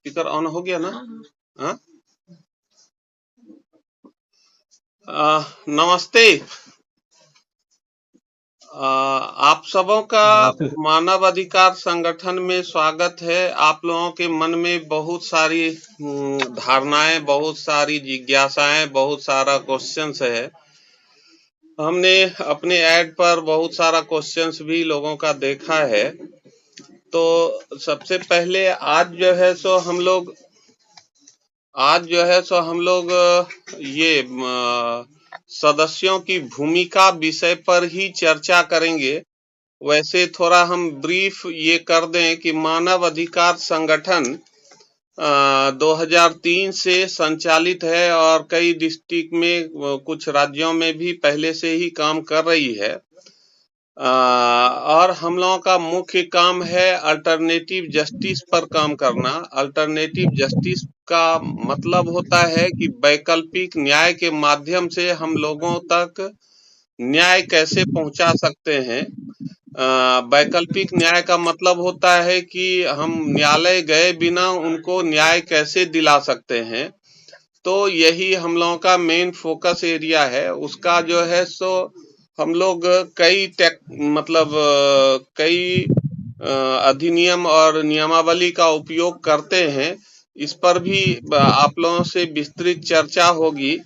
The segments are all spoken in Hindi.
स्पीकर ऑन हो गया ना? हाँ? नमस्ते। आप सबों का मानव अधिकार संगठन में स्वागत है। आप लोगों के मन में बहुत सारी धारणाएं, बहुत सारी जिज्ञासाएं, बहुत सारा क्वेश्चंस है। हमने अपने ऐड पर बहुत सारा क्वेश्चंस भी लोगों का देखा है। तो सबसे पहले आज जो है सो हम लोग ये सदस्यों की भूमिका विषय पर ही चर्चा करेंगे। वैसे थोड़ा हम ब्रीफ ये कर दें कि मानव अधिकार संगठन 2003 से संचालित है और कई डिस्ट्रिक्ट में, कुछ राज्यों में भी पहले से ही काम कर रही है। और हम लोगों का मुख्य काम है अल्टरनेटिव जस्टिस पर काम करना। अल्टरनेटिव जस्टिस का मतलब होता है कि वैकल्पिक न्याय के माध्यम से हम लोगों तक न्याय कैसे पहुंचा सकते हैं। वैकल्पिक न्याय का मतलब होता है कि हम न्यायालय गए बिना उनको न्याय कैसे दिला सकते हैं। तो यही हम लोगों का मेन फोकस एरिया है। उसका जो है सो हम लोग कई अधिनियम और नियमावली का उपयोग करते हैं। इस पर भी आप लोगों से विस्तृत चर्चा होगी।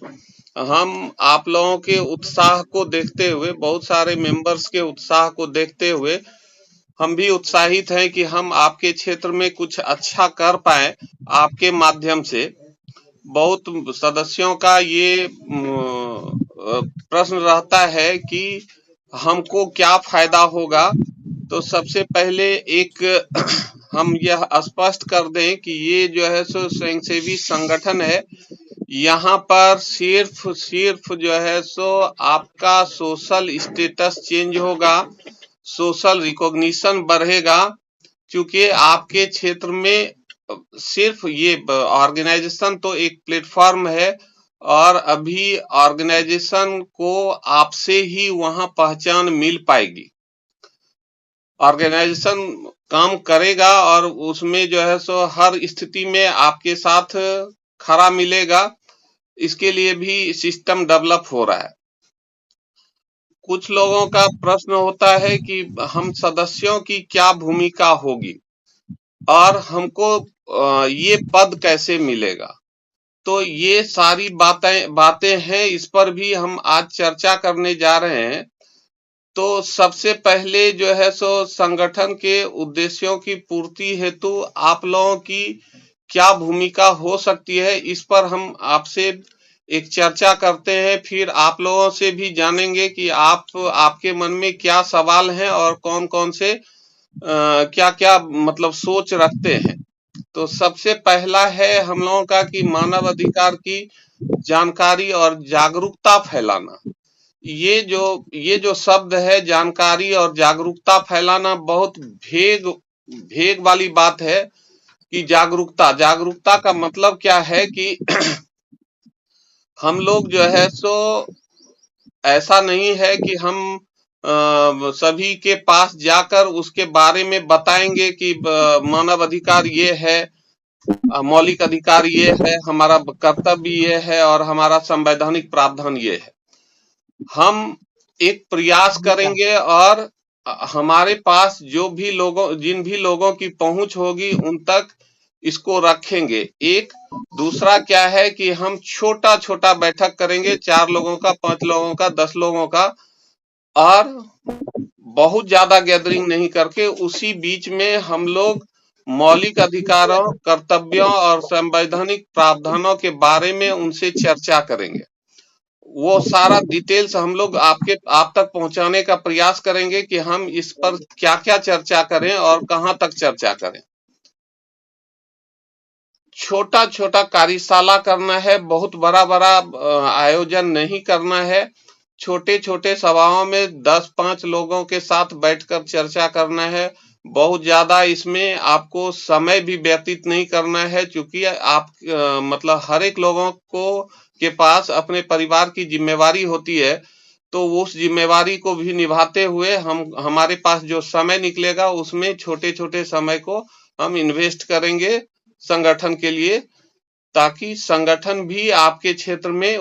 हम आप लोगों के उत्साह को देखते हुए, बहुत सारे मेंबर्स के उत्साह को देखते हुए हम भी उत्साहित हैं कि हम आपके क्षेत्र में कुछ अच्छा कर पाए आपके माध्यम से। बहुत सदस्यों का ये प्रश्न रहता है कि हमको क्या फायदा होगा। तो सबसे पहले एक हम यह स्पष्ट कर दें कि ये जो है सो स्वयंसेवी संगठन है। यहाँ पर सिर्फ जो है सो आपका सोशल स्टेटस चेंज होगा, सोशल रिकॉग्निशन बढ़ेगा। क्योंकि आपके क्षेत्र में सिर्फ ये ऑर्गेनाइजेशन तो एक प्लेटफॉर्म है और अभी ऑर्गेनाइजेशन को आपसे ही वहां पहचान मिल पाएगी। ऑर्गेनाइजेशन काम करेगा और उसमें जो है सो हर स्थिति में आपके साथ खड़ा मिलेगा। इसके लिए भी सिस्टम डेवलप हो रहा है। कुछ लोगों का प्रश्न होता है कि हम सदस्यों की क्या भूमिका होगी और हमको ये पद कैसे मिलेगा। तो ये सारी बातें हैं, इस पर भी हम आज चर्चा करने जा रहे हैं। तो सबसे पहले जो है सो संगठन के उद्देश्यों की पूर्ति हेतु आप लोगों की क्या भूमिका हो सकती है, इस पर हम आपसे एक चर्चा करते हैं। फिर आप लोगों से भी जानेंगे कि आपके मन में क्या सवाल हैं और कौन-कौन से क्या-क्या मतलब सोच रखते हैं। तो सबसे पहला है हम लोगों का कि मानव अधिकार की जानकारी और जागरूकता फैलाना। ये जो शब्द है जानकारी और जागरूकता फैलाना, बहुत भेग वाली बात है कि जागरूकता का मतलब क्या है कि हम लोग जो है सो ऐसा नहीं है कि हम सभी के पास जाकर उसके बारे में बताएंगे कि मानव अधिकार ये है, मौलिक अधिकार ये है, हमारा कर्तव्य ये है और हमारा संवैधानिक प्रावधान ये है। हम एक प्रयास करेंगे और हमारे पास जिन भी लोगों की पहुंच होगी उन तक इसको रखेंगे। एक दूसरा क्या है कि हम छोटा बैठक करेंगे, 4 लोगों का, 5 लोगों का, 10 लोगों का, और बहुत ज्यादा गैदरिंग नहीं करके उसी बीच में हम लोग मौलिक अधिकारों, कर्तव्यों और संवैधानिक प्रावधानों के बारे में उनसे चर्चा करेंगे। वो सारा डिटेल्स हम लोग आप तक पहुंचाने का प्रयास करेंगे कि हम इस पर क्या-क्या चर्चा करें और कहां तक चर्चा करें। छोटा कार्यशाला करना है, बहुत बड़ा आयोजन नहीं करना है। छोटे सभाओं में 10-5 लोगों के साथ बैठकर चर्चा करना है। बहुत ज्यादा इसमें आपको समय भी व्यतीत नहीं करना है, क्योंकि आप मतलब हर एक लोगों के पास अपने परिवार की जिम्मेवारी होती है। तो उस जिम्मेवारी को भी निभाते हुए हमारे पास जो समय निकलेगा उसमें छोटे समय को हम इन्वेस्ट करेंगे संगठन के लिए, ताकि संगठन भी आपके क्षेत्र में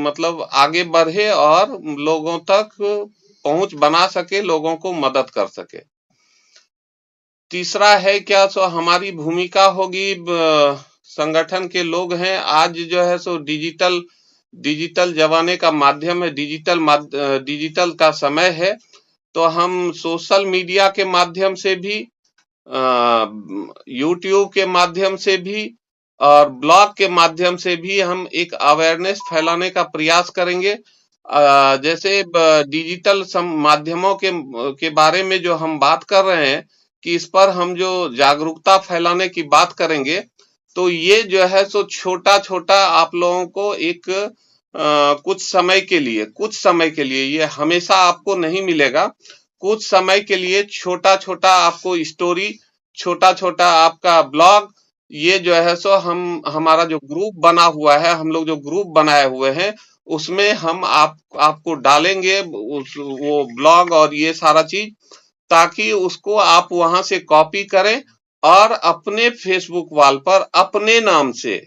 मतलब आगे बढ़े और लोगों तक पहुंच बना सके, लोगों को मदद कर सके। तीसरा है क्या, सो हमारी भूमिका होगी, संगठन के लोग हैं, आज जो है सो डिजिटल जमाने का माध्यम है, डिजिटल का समय है, तो हम सोशल मीडिया के माध्यम से भी, यूट्यूब के माध्यम से भी और ब्लॉग के माध्यम से भी हम एक अवेयरनेस फैलाने का प्रयास करेंगे। जैसे डिजिटल माध्यमों के बारे में जो हम बात कर रहे हैं कि इस पर हम जो जागरूकता फैलाने की बात करेंगे, तो ये जो है सो छोटा छोटा आप लोगों को एक कुछ समय के लिए, ये हमेशा आपको नहीं मिलेगा, कुछ समय के लिए छोटा छोटा आपको स्टोरी, छोटा छोटा आपका ब्लॉग, ये जो है सो हमारा जो ग्रुप बना हुआ है, हम लोग जो ग्रुप बनाए हुए हैं, उसमें हम आपको डालेंगे वो ब्लॉग और ये सारा चीज, ताकि उसको आप वहां से कॉपी करें और अपने फेसबुक वॉल पर अपने नाम से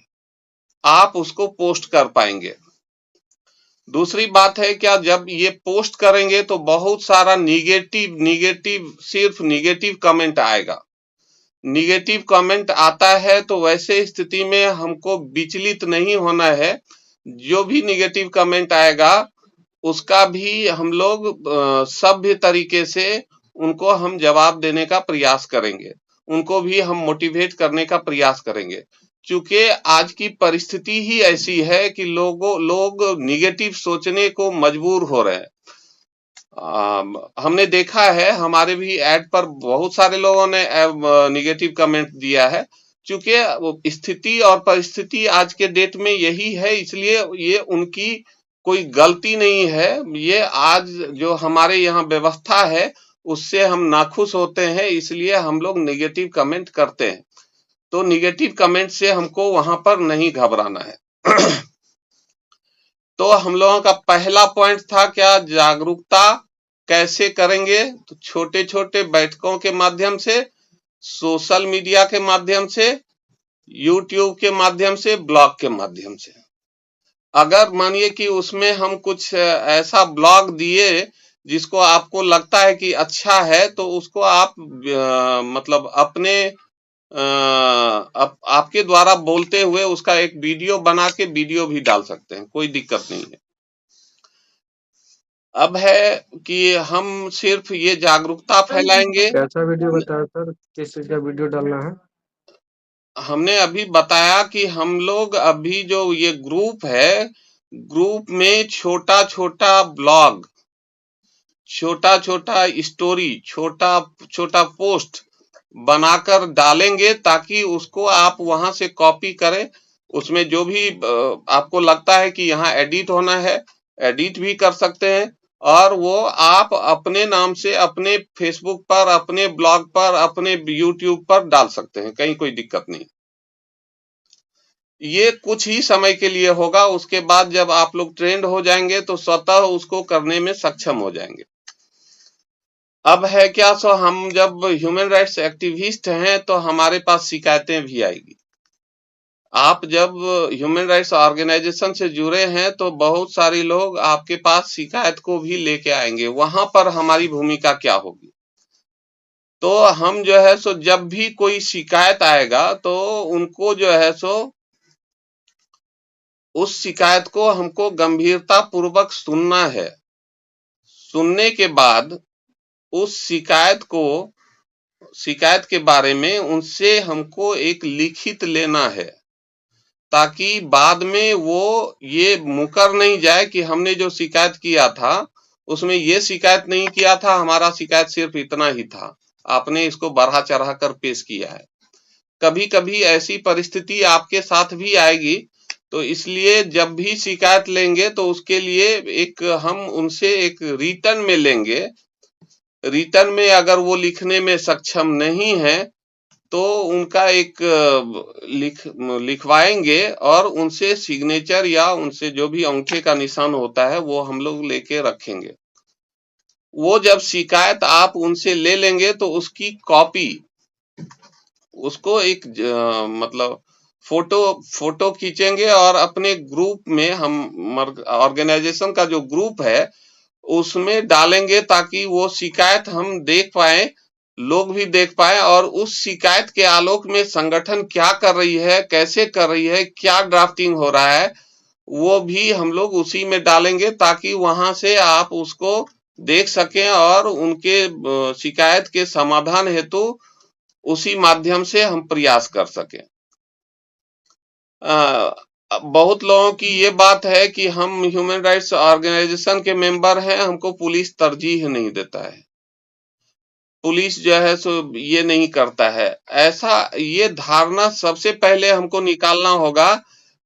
आप उसको पोस्ट कर पाएंगे। दूसरी बात है क्या, जब ये पोस्ट करेंगे तो बहुत सारा सिर्फ निगेटिव कमेंट आएगा। निगेटिव कमेंट आता है तो वैसे स्थिति में हमको विचलित नहीं होना है। जो भी निगेटिव कमेंट आएगा उसका भी हम लोग सभ्य तरीके से उनको हम जवाब देने का प्रयास करेंगे, उनको भी हम मोटिवेट करने का प्रयास करेंगे। चूंकि आज की परिस्थिति ही ऐसी है कि लोग निगेटिव सोचने को मजबूर हो रहे हैं। हमने देखा है, हमारे भी ऐड पर बहुत सारे लोगों ने निगेटिव कमेंट दिया है। चूंकि स्थिति और परिस्थिति आज के डेट में यही है, इसलिए ये उनकी कोई गलती नहीं है। ये आज जो हमारे यहाँ व्यवस्था है उससे हम नाखुश होते हैं, इसलिए हम लोग निगेटिव कमेंट करते हैं। तो निगेटिव कमेंट से हमको वहां पर नहीं घबराना है। तो हम लोगों का पहला पॉइंट था क्या, जागरूकता कैसे करेंगे, तो छोटे छोटे बैठकों के माध्यम से, सोशल मीडिया के माध्यम से, यूट्यूब के माध्यम से, ब्लॉग के माध्यम से। अगर मानिए कि उसमें हम कुछ ऐसा ब्लॉग दिए जिसको आपको लगता है कि अच्छा है, तो उसको आप मतलब अपने आपके द्वारा बोलते हुए उसका एक वीडियो बना के वीडियो भी डाल सकते हैं, कोई दिक्कत नहीं है। अब है कि हम सिर्फ ये जागरूकता फैलाएंगे। कैसा वीडियो बताया सर, किस चीज का वीडियो डालना है? हमने अभी बताया कि हम लोग अभी जो ये ग्रुप है, ग्रुप में छोटा छोटा ब्लॉग, छोटा छोटा स्टोरी, छोटा छोटा पोस्ट बनाकर डालेंगे, ताकि उसको आप वहां से कॉपी करें। उसमें जो भी आपको लगता है कि यहाँ एडिट होना है, एडिट भी कर सकते हैं, और वो आप अपने नाम से अपने फेसबुक पर, अपने ब्लॉग पर, अपने यूट्यूब पर डाल सकते हैं, कहीं कोई दिक्कत नहीं। ये कुछ ही समय के लिए होगा, उसके बाद जब आप लोग ट्रेंड हो जाएंगे तो स्वतः उसको करने में सक्षम हो जाएंगे। अब है क्या, सो हम जब ह्यूमन राइट्स एक्टिविस्ट हैं तो हमारे पास शिकायतें भी आएगी। आप जब ह्यूमन राइट्स ऑर्गेनाइजेशन से जुड़े हैं तो बहुत सारे लोग आपके पास शिकायत को भी लेके आएंगे। वहां पर हमारी भूमिका क्या होगी, तो हम जो है सो जब भी कोई शिकायत आएगा तो उनको जो है सो उस शिकायत को हमको गंभीरता पूर्वक सुनना है। सुनने के बाद उस शिकायत के बारे में उनसे हमको एक लिखित लेना है, ताकि बाद में वो ये मुकर नहीं जाए कि हमने जो शिकायत किया था उसमें ये शिकायत नहीं किया था, हमारा शिकायत सिर्फ इतना ही था, आपने इसको बढ़ा चढ़ा कर पेश किया है। कभी कभी ऐसी परिस्थिति आपके साथ भी आएगी, तो इसलिए जब भी शिकायत लेंगे तो उसके लिए एक हम उनसे एक रिटर्न में लेंगे। रिटर्न में अगर वो लिखने में सक्षम नहीं है तो उनका एक लिखवाएंगे और उनसे सिग्नेचर या उनसे जो भी अंगूठे का निशान होता है वो हम लोग लेके रखेंगे। वो जब शिकायत आप उनसे ले लेंगे तो उसकी कॉपी उसको एक मतलब फोटो खींचेंगे और अपने ग्रुप में हम ऑर्गेनाइजेशन का जो ग्रुप है उसमें डालेंगे ताकि वो शिकायत हम देख पाए, लोग भी देख पाए और उस शिकायत के आलोक में संगठन क्या कर रही है, कैसे कर रही है, क्या ड्राफ्टिंग हो रहा है, वो भी हम लोग उसी में डालेंगे ताकि वहां से आप उसको देख सकें और उनके शिकायत के समाधान हेतु उसी माध्यम से हम प्रयास कर सकें। बहुत लोगों की ये बात है कि हम ह्यूमन राइट्स ऑर्गेनाइजेशन के मेंबर हैं, हमको पुलिस तरजीह नहीं देता है, पुलिस जो है सो ये नहीं करता है। ऐसा ये धारणा सबसे पहले हमको निकालना होगा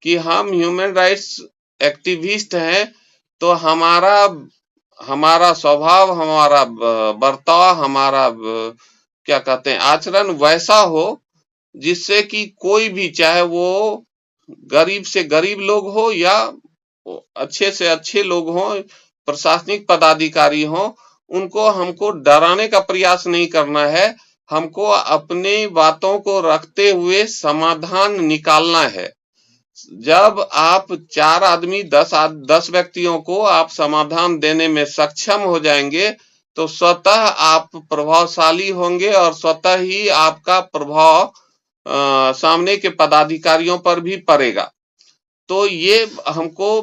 कि हम ह्यूमन राइट्स एक्टिविस्ट हैं, तो हमारा हमारा स्वभाव, हमारा बर्ताव, हमारा क्या कहते हैं आचरण वैसा हो जिससे कि कोई भी, चाहे वो गरीब से गरीब लोग हो या अच्छे से अच्छे लोग हो, प्रशासनिक पदाधिकारी हो, उनको हमको डराने का प्रयास नहीं करना है, हमको अपने बातों को रखते हुए समाधान निकालना है। जब आप 4 आदमी 10 व्यक्तियों को आप समाधान देने में सक्षम हो जाएंगे तो स्वतः आप प्रभावशाली होंगे और स्वतः ही आपका प्रभाव सामने के पदाधिकारियों पर भी पड़ेगा। तो ये हमको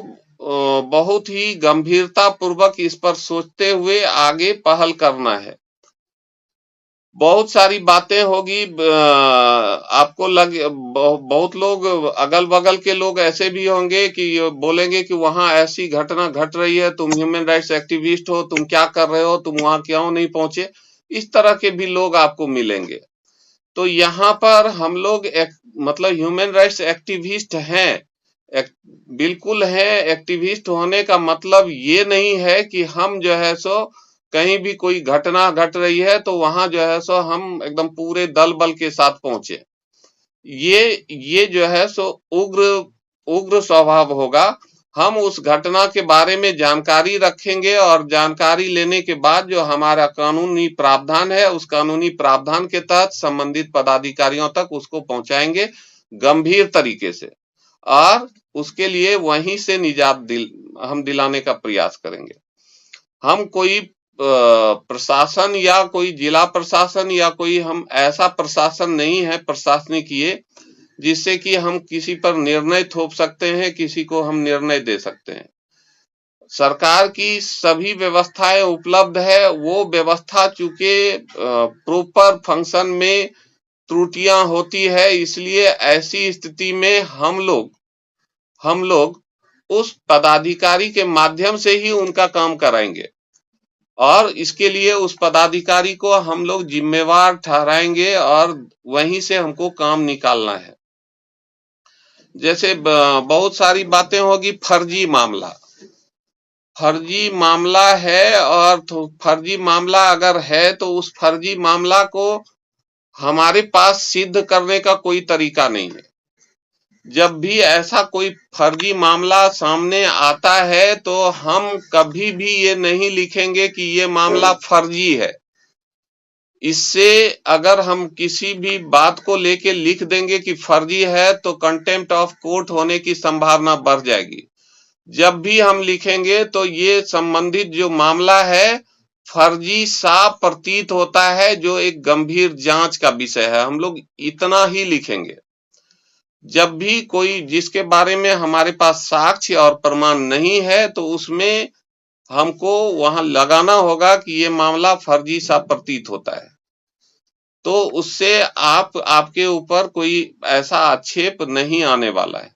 बहुत ही गंभीरता पूर्वक इस पर सोचते हुए आगे पहल करना है। बहुत सारी बातें होगी, आपको बहुत लोग अगल बगल के लोग ऐसे भी होंगे कि बोलेंगे कि वहां ऐसी घटना घट रही है, तुम ह्यूमन राइट्स एक्टिविस्ट हो, तुम क्या कर रहे हो, तुम वहां क्यों नहीं पहुंचे। इस तरह के भी लोग आपको मिलेंगे। तो यहाँ पर हम लोग मतलब ह्यूमन राइट्स एक्टिविस्ट हैं, बिल्कुल है। एक्टिविस्ट होने का मतलब ये नहीं है कि हम जो है सो कहीं भी कोई घटना घट रही है तो वहां जो है सो हम एकदम पूरे दल बल के साथ पहुंचे। ये जो है सो उग्र स्वभाव होगा। हम उस घटना के बारे में जानकारी रखेंगे और जानकारी लेने के बाद जो हमारा कानूनी प्रावधान है उस कानूनी प्रावधान के तहत संबंधित पदाधिकारियों तक उसको पहुंचाएंगे गंभीर तरीके से, और उसके लिए वहीं से निजात हम दिलाने का प्रयास करेंगे। हम कोई प्रशासन या कोई जिला प्रशासन या कोई हम ऐसा प्रशासन नहीं है प्रशासनिक ये जिससे कि हम किसी पर निर्णय थोप सकते हैं, किसी को हम निर्णय दे सकते हैं। सरकार की सभी व्यवस्थाएं उपलब्ध है, वो व्यवस्था चूंकि प्रॉपर फंक्शन में त्रुटियां होती है, इसलिए ऐसी स्थिति में हम लोग उस पदाधिकारी के माध्यम से ही उनका काम कराएंगे और इसके लिए उस पदाधिकारी को हम लोग जिम्मेवार ठहराएंगे और वहीं से हमको काम निकालना है। जैसे बहुत सारी बातें होगी, फर्जी मामला है, और फर्जी मामला अगर है तो उस फर्जी मामला को हमारे पास सिद्ध करने का कोई तरीका नहीं है। जब भी ऐसा कोई फर्जी मामला सामने आता है तो हम कभी भी ये नहीं लिखेंगे कि ये मामला फर्जी है। इससे अगर हम किसी भी बात को लेके लिख देंगे कि फर्जी है तो कंटेम्प्ट ऑफ कोर्ट होने की संभावना बढ़ जाएगी। जब भी हम लिखेंगे तो ये संबंधित जो मामला है फर्जी सा प्रतीत होता है, जो एक गंभीर जांच का विषय है, हम लोग इतना ही लिखेंगे। जब भी कोई जिसके बारे में हमारे पास साक्ष्य और प्रमाण नहीं है तो उसमें हमको वहां लगाना होगा कि ये मामला फर्जी सा प्रतीत होता है, तो उससे आपके ऊपर कोई ऐसा आक्षेप नहीं आने वाला है।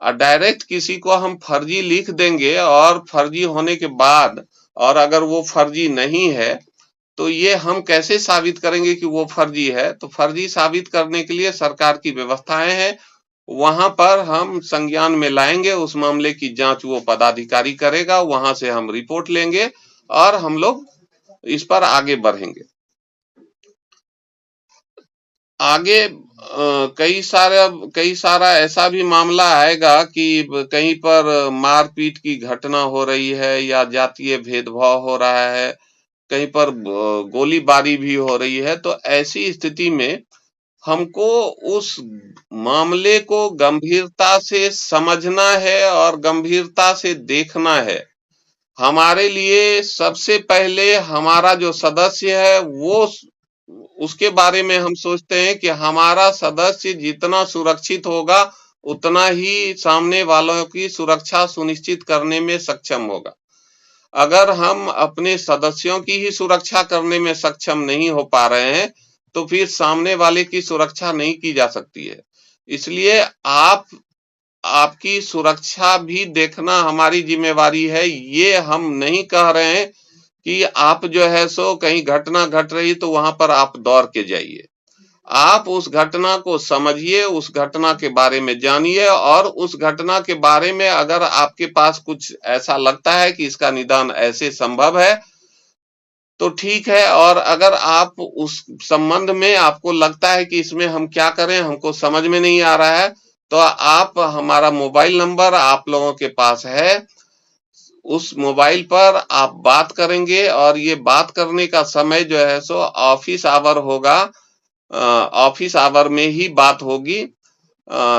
और डायरेक्ट किसी को हम फर्जी लिख देंगे और फर्जी होने के बाद और अगर वो फर्जी नहीं है तो ये हम कैसे साबित करेंगे कि वो फर्जी है। तो फर्जी साबित करने के लिए सरकार की व्यवस्थाएं हैं, वहां पर हम संज्ञान में लाएंगे, उस मामले की जांच वो पदाधिकारी करेगा, वहां से हम रिपोर्ट लेंगे और हम लोग इस पर आगे बढ़ेंगे। आगे कई सारा ऐसा भी मामला आएगा कि कहीं पर मारपीट की घटना हो रही है या जातीय भेदभाव हो रहा है, कहीं पर गोलीबारी भी हो रही है। तो ऐसी स्थिति में हमको उस मामले को गंभीरता से समझना है और गंभीरता से देखना है। हमारे लिए सबसे पहले हमारा जो सदस्य है वो उसके बारे में हम सोचते हैं कि हमारा सदस्य जितना सुरक्षित होगा उतना ही सामने वालों की सुरक्षा सुनिश्चित करने में सक्षम होगा। अगर हम अपने सदस्यों की ही सुरक्षा करने में सक्षम नहीं हो पा रहे हैं तो फिर सामने वाले की सुरक्षा नहीं की जा सकती है। इसलिए आपकी सुरक्षा भी देखना हमारी जिम्मेवारी है। ये हम नहीं कह रहे हैं कि आप जो है सो कहीं घटना घट रही तो वहां पर आप दौड़ के जाइए। आप उस घटना को समझिए, उस घटना के बारे में जानिए और उस घटना के बारे में अगर आपके पास कुछ ऐसा लगता है कि इसका निदान ऐसे संभव है तो ठीक है, और अगर आप उस संबंध में आपको लगता है कि इसमें हम क्या करें, हमको समझ में नहीं आ रहा है, तो आप हमारा मोबाइल नंबर आप लोगों के पास है, उस मोबाइल पर आप बात करेंगे और ये बात करने का समय जो है सो ऑफिस आवर होगा। ऑफिस आवर में ही बात होगी,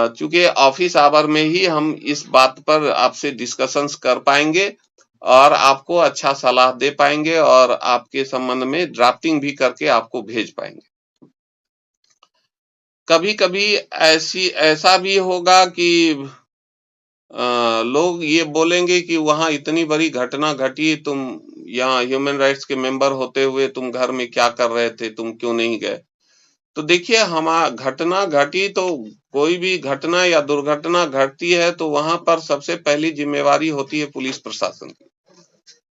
चूंकि ऑफिस आवर में ही हम इस बात पर आपसे डिस्कशंस कर पाएंगे और आपको अच्छा सलाह दे पाएंगे और आपके संबंध में ड्राफ्टिंग भी करके आपको भेज पाएंगे। कभी-कभी ऐसा भी होगा कि लोग ये बोलेंगे कि वहां इतनी बड़ी घटना घटी, तुम यहाँ ह्यूमन राइट्स के मेंबर होते हुए तुम घर में क्या कर रहे थे, तुम क्यों नहीं गए? तो देखिए, घटना घटी तो कोई भी घटना या दुर्घटना घटती है तो वहां पर सबसे पहली जिम्मेवारी होती है पुलिस प्रशासन की,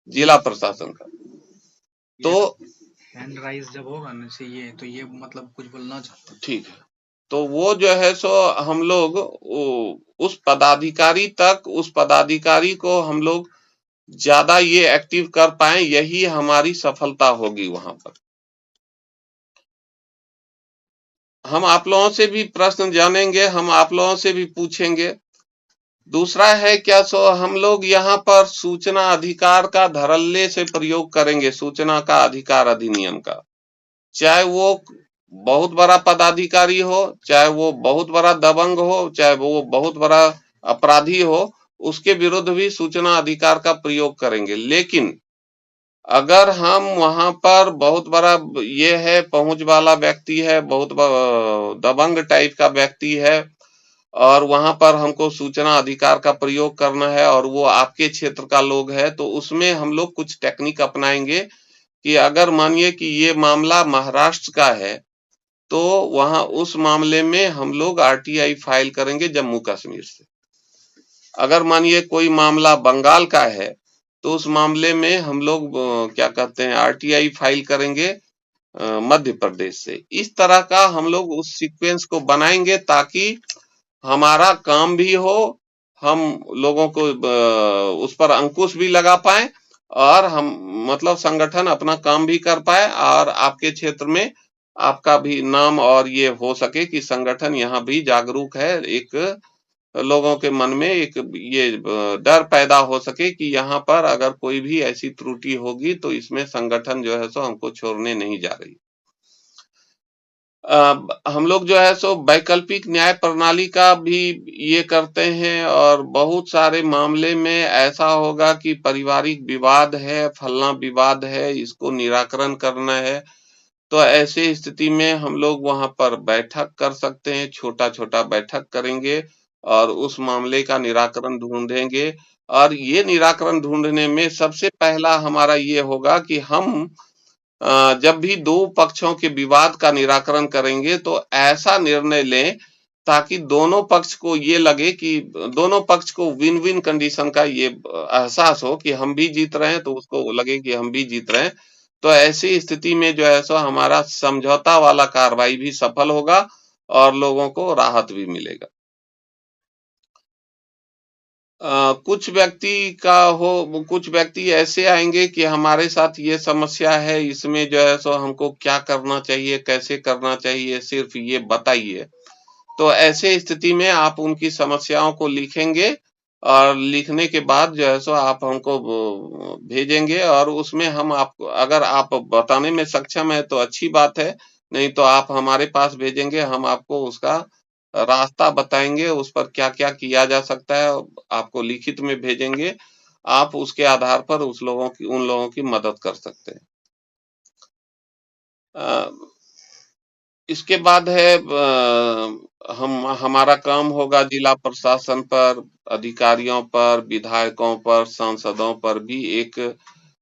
जिला प्रशासन का। तो हैंड राइज जब होगा ना से ये तो ये मतलब कुछ बोलना चाहते हैं। ठीक है, तो वो जो है सो हम लोग उस पदाधिकारी को हम लोग ज्यादा ये एक्टिव कर पाए, यही हमारी सफलता होगी। वहां पर हम आप लोगों से भी प्रश्न जानेंगे, हम आप लोगों से भी पूछेंगे। दूसरा है क्या सो हम लोग यहाँ पर सूचना अधिकार का धड़ल्ले से प्रयोग करेंगे, सूचना का अधिकार अधिनियम का। चाहे वो बहुत बड़ा पदाधिकारी हो, चाहे वो बहुत बड़ा दबंग हो, चाहे वो बहुत बड़ा अपराधी हो, उसके विरुद्ध भी सूचना अधिकार का प्रयोग करेंगे। लेकिन अगर हम वहां पर बहुत बड़ा ये है, पहुंच वाला व्यक्ति है, बहुत दबंग टाइप का व्यक्ति है और वहां पर हमको सूचना अधिकार का प्रयोग करना है और वो आपके क्षेत्र का लोग है, तो उसमें हम लोग कुछ टेक्निक अपनाएंगे कि अगर मानिए कि ये मामला महाराष्ट्र का है तो वहां उस मामले में हम लोग आरटीआई फाइल करेंगे जम्मू कश्मीर से। अगर मानिए कोई मामला बंगाल का है तो उस मामले में हम लोग क्या कहते हैं आरटीआई फाइल करेंगे मध्य प्रदेश से। इस तरह का हम लोग उस सीक्वेंस को बनाएंगे ताकि हमारा काम भी हो, हम लोगों को उस पर अंकुश भी लगा पाए और हम मतलब संगठन अपना काम भी कर पाए और आपके क्षेत्र में आपका भी नाम और ये हो सके कि संगठन यहाँ भी जागरूक है, एक लोगों के मन में एक ये डर पैदा हो सके कि यहाँ पर अगर कोई भी ऐसी त्रुटि होगी तो इसमें संगठन जो है सो हमको छोड़ने नहीं जा रही। हम लोग जो है सो वैकल्पिक न्याय प्रणाली का भी ये करते हैं और बहुत सारे मामले में ऐसा होगा कि पारिवारिक विवाद है, फलना विवाद है, इसको निराकरण करना है, तो ऐसे स्थिति में हम लोग वहां पर बैठक कर सकते हैं, छोटा-छोटा बैठक करेंगे और उस मामले का निराकरण ढूंढेंगे। और ये निराकरण ढूंढने में सबसे पहला हमारा ये होगा कि हम जब भी दो पक्षों के विवाद का निराकरण करेंगे तो ऐसा निर्णय लें ताकि दोनों पक्ष को ये लगे कि दोनों पक्ष को विन विन कंडीशन का ये एहसास हो कि हम भी जीत रहे हैं तो उसको लगे कि हम भी जीत रहे हैं। तो ऐसी स्थिति में जो है सो हमारा समझौता वाला कार्रवाई भी सफल होगा और लोगों को राहत भी मिलेगा। कुछ व्यक्ति ऐसे आएंगे कि हमारे साथ ये समस्या है, इसमें जो है सो हमको क्या करना चाहिए, कैसे करना चाहिए, सिर्फ ये बताइए। तो ऐसे स्थिति में आप उनकी समस्याओं को लिखेंगे और लिखने के बाद जो है सो आप हमको भेजेंगे और उसमें हम आपको अगर आप बताने में सक्षम है तो अच्छी बात है, नहीं तो आप हमारे पास भेजेंगे, हम आपको उसका रास्ता बताएंगे, उस पर क्या-क्या किया जा सकता है, आपको लिखित में भेजेंगे। आप उसके आधार पर उन लोगों की मदद कर सकते हैं। इसके बाद है हमारा काम होगा जिला प्रशासन पर, अधिकारियों पर, विधायकों पर, सांसदों पर भी एक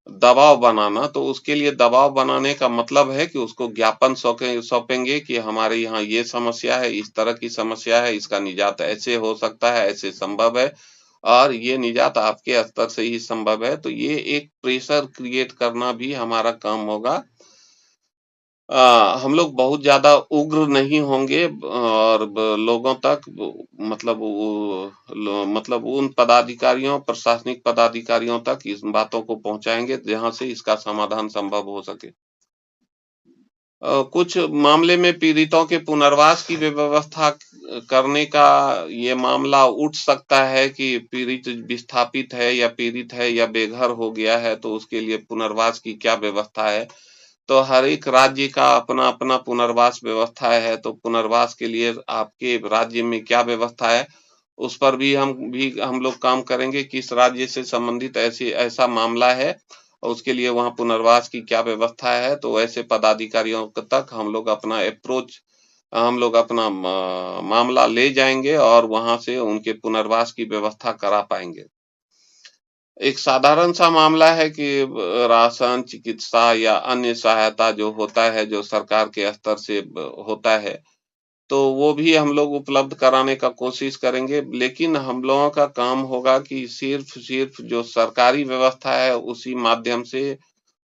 दबाव बनाना। तो उसके लिए दबाव बनाने का मतलब है कि उसको ज्ञापन सौंपेंगे कि हमारे यहाँ ये समस्या है, इस तरह की समस्या है, इसका निजात ऐसे हो सकता है, ऐसे संभव है और ये निजात आपके स्तर से ही संभव है। तो ये एक प्रेशर क्रिएट करना भी हमारा काम होगा। हम लोग बहुत ज़्यादा उग्र नहीं होंगे और लोगों तक मतलब उन पदाधिकारियों, प्रशासनिक पदाधिकारियों तक इस बातों को पहुंचाएंगे जहां से इसका समाधान संभव हो सके। कुछ मामले में पीड़ितों के पुनर्वास की व्यवस्था करने का ये मामला उठ सकता है कि पीड़ित विस्थापित है या बेघर हो गया है, तो उसके लिए पुनर्वास की क्या व्यवस्था है। तो हर एक राज्य का अपना-अपना पुनर्वास व्यवस्था है, तो पुनर्वास के लिए आपके राज्य में क्या व्यवस्था है, उस पर भी हम लोग काम करेंगे। किस राज्य से संबंधित ऐसा मामला है और उसके लिए वहाँ पुनर्वास की क्या व्यवस्था है, तो ऐसे पदाधिकारियों तक हम लोग अपना मामला ले जाएंगे और वहाँ से उनके पुनर्वास की व्यवस्था करा पाएंगे। एक साधारण सा मामला है कि राशन, चिकित्सा या अन्य सहायता जो होता है, जो सरकार के स्तर से होता है, तो वो भी हम लोग उपलब्ध कराने का कोशिश करेंगे। लेकिन हम लोगों का काम होगा कि सिर्फ जो सरकारी व्यवस्था है, उसी माध्यम से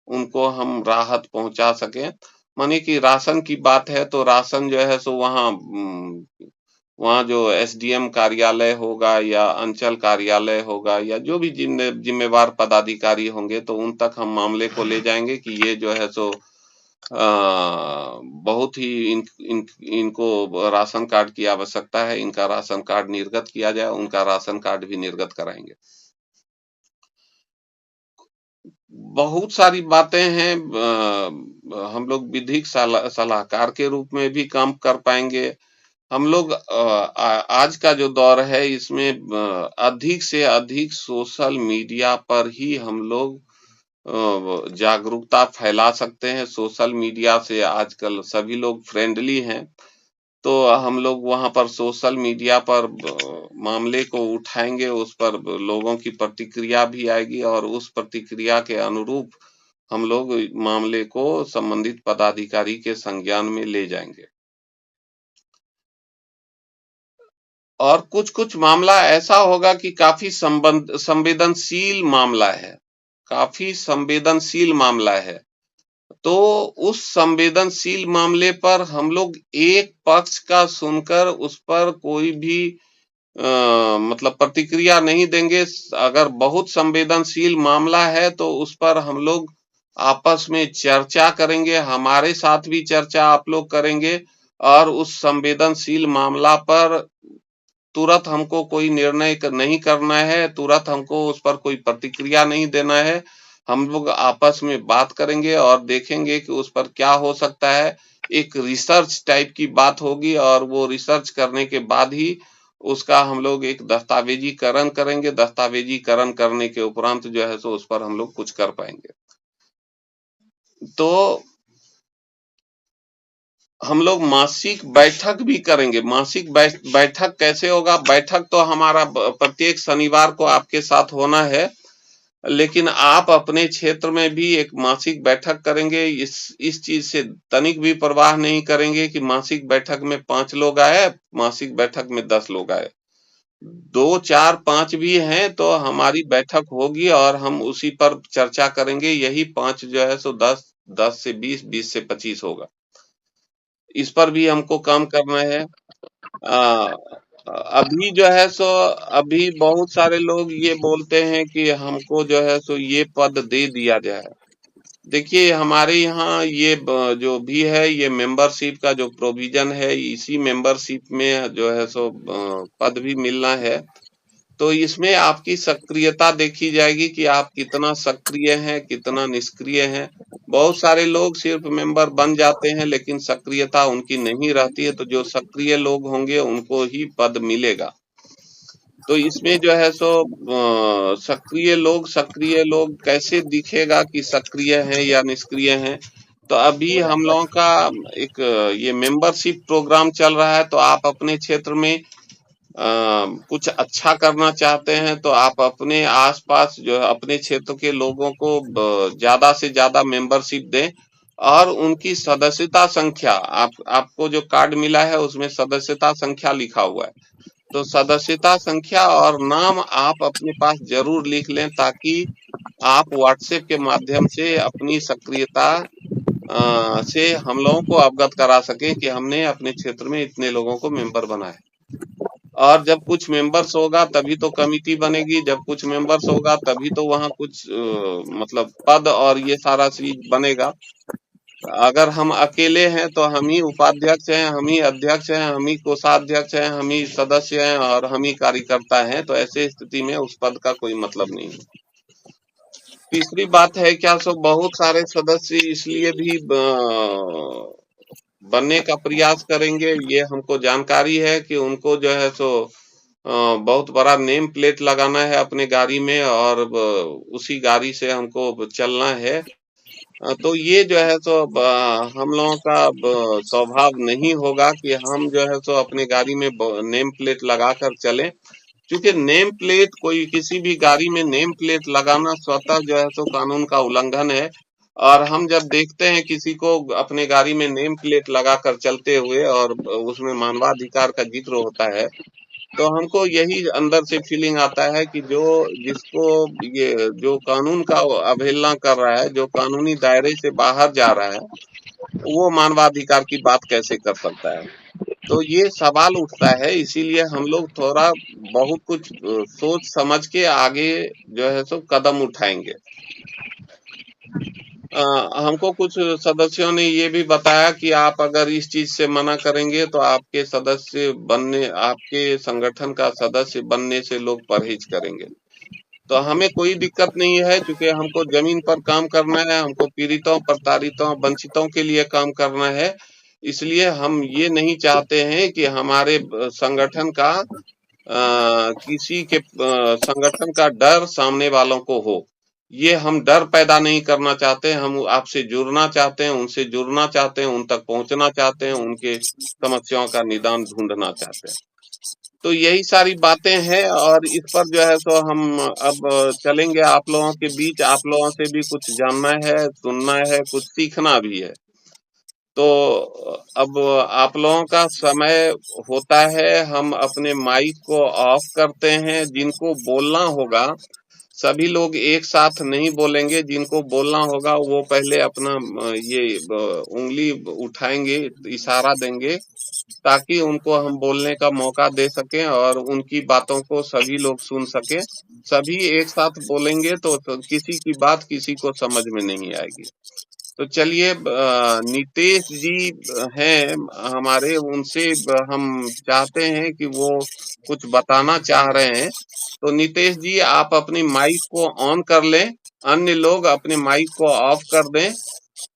उनको हम राहत पहुँचा सकें। मानिए कि राशन की बात है, तो राशन जो है सो वहाँ जो एसडीएम कार्यालय होगा या अंचल कार्यालय होगा या जो भी जिम्मेवार पदाधिकारी होंगे, तो उन तक हम मामले को ले जाएंगे कि ये जो है सो बहुत ही इनको राशन कार्ड की आवश्यकता है, इनका राशन कार्ड निर्गत किया जाए, उनका राशन कार्ड भी निर्गत कराएंगे। बहुत सारी बातें हैं। हम लोग विधिक सलाहकार के रूप में भी काम कर पाएंगे। हम लोग आज का जो दौर है, इसमें अधिक से अधिक सोशल मीडिया पर ही हम लोग जागरूकता फैला सकते हैं। सोशल मीडिया से आजकल सभी लोग फ्रेंडली हैं, तो हम लोग वहां पर सोशल मीडिया पर मामले को उठाएंगे, उस पर लोगों की प्रतिक्रिया भी आएगी और उस प्रतिक्रिया के अनुरूप हम लोग मामले को संबंधित पदाधिकारी के संज्ञान में ले जाएंगे। और कुछ-कुछ मामला ऐसा होगा कि काफी संवेदनशील मामला है, काफी संवेदनशील मामला है। तो उस संवेदनशील मामले पर हम लोग एक पक्ष का सुनकर उस पर कोई भी मतलब प्रतिक्रिया नहीं देंगे। अगर बहुत संवेदनशील मामला है तो उस पर हम लोग आपस में चर्चा करेंगे, हमारे साथ भी चर्चा आप लोग करेंगे और उस संवेदनशील मामला पर तुरंत हमको कोई निर्णय नहीं करना है, तुरंत हमको उस पर कोई प्रतिक्रिया नहीं देना है। हम लोग आपस में बात करेंगे और देखेंगे कि उस पर क्या हो सकता है। एक रिसर्च टाइप की बात होगी और वो रिसर्च करने के बाद ही उसका हम लोग एक दस्तावेजीकरण करेंगे। दस्तावेजीकरण करने के उपरांत जो है सो उस पर हम लोग कुछ कर पाएंगे। तो हम लोग मासिक बैठक भी करेंगे। मासिक बैठक कैसे होगा? बैठक तो हमारा प्रत्येक शनिवार को आपके साथ होना है, लेकिन आप अपने क्षेत्र में भी एक मासिक बैठक करेंगे। इस चीज से तनिक भी परवाह नहीं करेंगे कि मासिक बैठक में 5 लोग आए, मासिक बैठक में 10 लोग आए। 2, 4, 5 भी हैं तो हमारी बैठक होगी और हम उसी पर चर्चा करेंगे। यही 5 जो है सो 10, 10 से 20, 20 से 25 होगा। इस पर भी हमको काम करना है। अभी जो है सो अभी बहुत सारे लोग ये बोलते हैं कि हमको जो है सो ये पद दे दिया जाए। देखिए हमारे यहाँ ये जो भी है, ये मेंबरशिप का जो प्रोविजन है, इसी मेंबरशिप में जो है सो पद भी मिलना है। तो इसमें आपकी सक्रियता देखी जाएगी कि आप कितना सक्रिय हैं, कितना निष्क्रिय हैं। बहुत सारे लोग सिर्फ मेंबर बन जाते हैं लेकिन सक्रियता उनकी नहीं रहती है, तो जो सक्रिय लोग होंगे उनको ही पद मिलेगा। तो इसमें जो है सो सक्रिय लोग कैसे दिखेगा कि सक्रिय हैं या निष्क्रिय हैं? तो अभी हम लोगों का एक ये मेंबरशिप प्रोग्राम चल रहा है, तो आप अपने क्षेत्र में कुछ अच्छा करना चाहते हैं तो आप अपने आसपास जो है अपने क्षेत्र के लोगों को ज्यादा से ज्यादा मेंबरशिप दें और उनकी सदस्यता संख्या आपको जो कार्ड मिला है उसमें सदस्यता संख्या लिखा हुआ है, तो सदस्यता संख्या और नाम आप अपने पास जरूर लिख लें ताकि आप व्हाट्सएप के माध्यम से अपनी सक्रियता से हम लोगों को अवगत करा सकें कि हमने अपने क्षेत्र में इतने लोगों को मेंबर बनाया। और जब कुछ मेंबर्स होगा तभी तो कमिटी बनेगी, जब कुछ मेंबर्स होगा तभी तो वहां कुछ मतलब पद और ये सारा चीज बनेगा। अगर हम अकेले हैं तो हम ही उपाध्यक्ष हैं, हम ही अध्यक्ष हैं, हम ही कोषाध्यक्ष हैं, हम ही सदस्य हैं और हम ही कार्यकर्ता हैं, तो ऐसे स्थिति में उस पद का कोई मतलब नहीं है। तीसरी बात है क्या सो बहुत सारे सदस्य इसलिए भी बनने का प्रयास करेंगे, ये हमको जानकारी है कि उनको जो है सो बहुत बड़ा नेम प्लेट लगाना है अपने गाड़ी में और उसी गाड़ी से हमको चलना है। तो ये जो है सो हम लोगों का स्वभाव नहीं होगा कि हम जो है सो अपने गाड़ी में नेम प्लेट लगाकर चलें, क्योंकि नेम प्लेट कोई किसी भी गाड़ी में नेम प्लेट लगाना स्वतः जो है सो कानून का उल्लंघन है। और हम जब देखते हैं किसी को अपने गाड़ी में नेम प्लेट लगाकर चलते हुए और उसमें मानवाधिकार का जिक्र होता है, तो हमको यही अंदर से फीलिंग आता है कि जिसको ये जो कानून का अवहेलना कर रहा है, जो कानूनी दायरे से बाहर जा रहा है, वो मानवाधिकार की बात कैसे कर सकता है? तो ये सवाल उठता है, इसीलिए हम लोग थोड़ा बहुत कुछ सोच समझ के आगे जो है सो कदम उठाएंगे। हमको कुछ सदस्यों ने ये भी बताया कि आप अगर इस चीज से मना करेंगे तो आपके संगठन का सदस्य बनने से लोग परहेज करेंगे। तो हमें कोई दिक्कत नहीं है, क्योंकि हमको जमीन पर काम करना है, हमको पीड़ितों, प्रताड़ितों, वंचितों के लिए काम करना है। इसलिए हम ये नहीं चाहते हैं कि हमारे संगठन का किसी के संगठन का डर सामने वालों को हो। ये हम डर पैदा नहीं करना चाहते, हम आपसे जुड़ना चाहते हैं, उनसे जुड़ना चाहते हैं, उन तक पहुंचना चाहते हैं, उनके समस्याओं का निदान ढूंढना चाहते हैं। तो यही सारी बातें हैं और इस पर जो है सो हम अब चलेंगे आप लोगों के बीच, आप लोगों से भी कुछ जानना है, सुनना है, कुछ सीखना भी है। तो अब आप लोगों का समय होता है, हम अपने माइक को ऑफ करते हैं। जिनको बोलना होगा सभी लोग एक साथ नहीं बोलेंगे, जिनको बोलना होगा वो पहले अपना ये उंगली उठाएंगे, इशारा देंगे ताकि उनको हम बोलने का मौका दे सकें और उनकी बातों को सभी लोग सुन सकें। सभी एक साथ बोलेंगे तो किसी की बात किसी को समझ में नहीं आएगी। तो चलिए नितेश जी हैं हमारे, उनसे हम चाहते हैं कि वो कुछ बताना चाह रहे हैं। तो नितेश जी आप अपनी माइक को ऑन कर लें, अन्य लोग अपने माइक को ऑफ कर दें।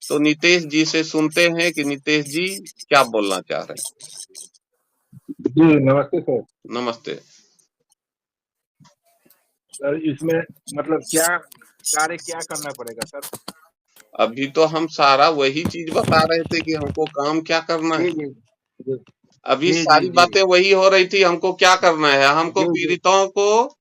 तो नितेश जी से सुनते हैं कि नितेश जी क्या बोलना चाह रहे हैं। जी नमस्ते सर। नमस्ते सर, इसमें मतलब क्या कार्य क्या करना पड़ेगा सर? अभी तो हम सारा वही चीज बता रहे थे कि हमको काम क्या करना है। अभी सारी बातें वही हो रही थी, हमको क्या करना है। हमको पीड़ितों को,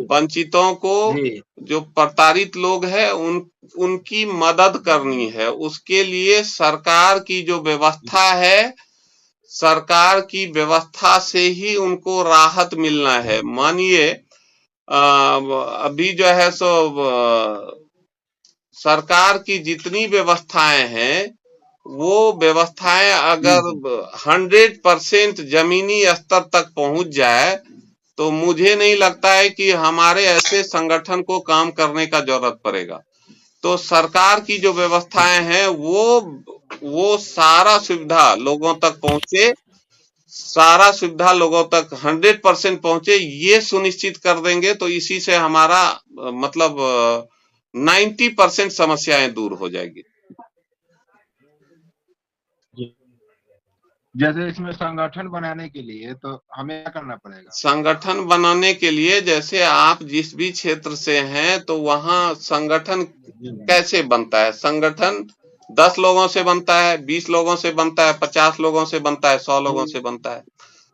वंचितों को, जो प्रताड़ित लोग हैं उनकी मदद करनी है। उसके लिए सरकार की जो व्यवस्था है, सरकार की व्यवस्था से ही उनको राहत मिलना है। मानिए अभी जो है सो सरकार की जितनी व्यवस्थाएं हैं वो व्यवस्थाएं अगर 100% जमीनी स्तर तक पहुंच जाए तो मुझे नहीं लगता है कि हमारे ऐसे संगठन को काम करने का जरूरत पड़ेगा। तो सरकार की जो व्यवस्थाएं हैं वो सारा सुविधा लोगों तक पहुंचे, सारा सुविधा लोगों तक 100% पहुंचे, ये सुनिश्चित कर देंगे तो इसी से हमारा मतलब 90% समस्याएं दूर हो जाएगी। जैसे इसमें संगठन बनाने के लिए तो हमें क्या करना पड़ेगा? संगठन बनाने के लिए जैसे आप जिस भी क्षेत्र से हैं तो वहां संगठन कैसे बनता है? संगठन 10 लोगों से बनता है, 20 लोगों से बनता है, 50 लोगों से बनता है, 100 लोगों से बनता है।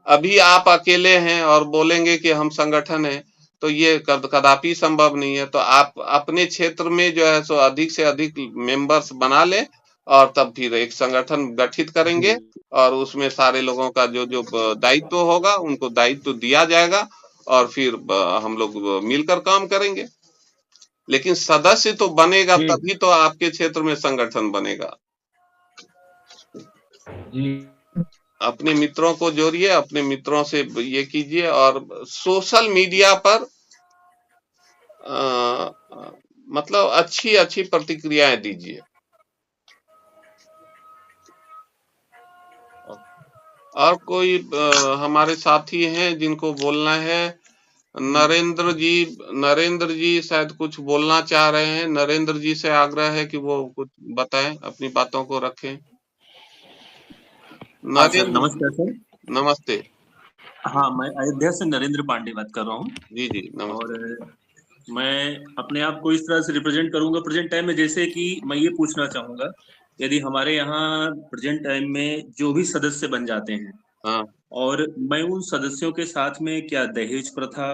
अभी आप अकेले हैं और बोलेंगे कि हम संगठन है, तो ये कदापि संभव नहीं है। तो आप अपने क्षेत्र में जो है सो अधिक से अधिक मेंबर्स बना लें और तब फिर एक संगठन गठित करेंगे और उसमें सारे लोगों का जो जो दायित्व होगा उनको दायित्व दिया जाएगा और फिर हम लोग मिलकर काम करेंगे। लेकिन सदस्य तो बनेगा ठीक। तभी तो आपके क्षेत्र में संगठन बनेगा। जी अपने मित्रों को जोड़िए, अपने मित्रों से ये कीजिए और सोशल मीडिया पर मतलब अच्छी प्रतिक्रियाएं दीजिए। और कोई हमारे साथी हैं जिनको बोलना है? नरेंद्र जी शायद कुछ बोलना चाह रहे हैं। नरेंद्र जी से आग्रह है कि वो कुछ बताएं, अपनी बातों को रखें। हाँ सर, नरेंद्र, नमस्कार सर। नमस्ते। हाँ, मैं अयोध्या से नरेंद्र पांडे बात कर रहा हूँ जी जी नमस्ते। और मैं अपने आप को इस तरह से रिप्रेजेंट करूंगा प्रेजेंट टाइम में, जैसे कि मैं ये पूछना चाहूंगा, यदि हमारे यहाँ प्रेजेंट टाइम में जो भी सदस्य बन जाते हैं हाँ और मैं उन सदस्यों के साथ में क्या दहेज प्रथा,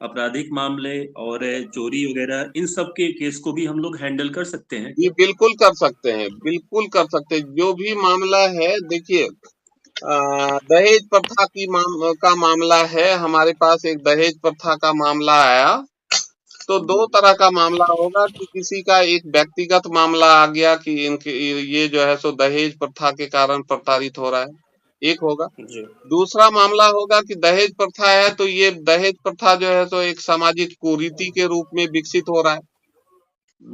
आपराधिक मामले और चोरी वगैरह इन सब के केस को भी हम लोग हैंडल कर सकते हैं? ये बिल्कुल कर सकते हैं, बिल्कुल कर सकते हैं। जो भी मामला है, देखिए दहेज प्रथा का मामला है। हमारे पास एक दहेज प्रथा का मामला आया तो दो तरह का मामला होगा कि किसी का एक व्यक्तिगत मामला आ गया कि इनके ये जो है सो दहेज प्रथा के कारण प्रताड़ित हो रहा है, एक होगा। जी दूसरा मामला होगा कि दहेज प्रथा है तो ये दहेज प्रथा जो है सो एक सामाजिक कुरीति के रूप में विकसित हो रहा है।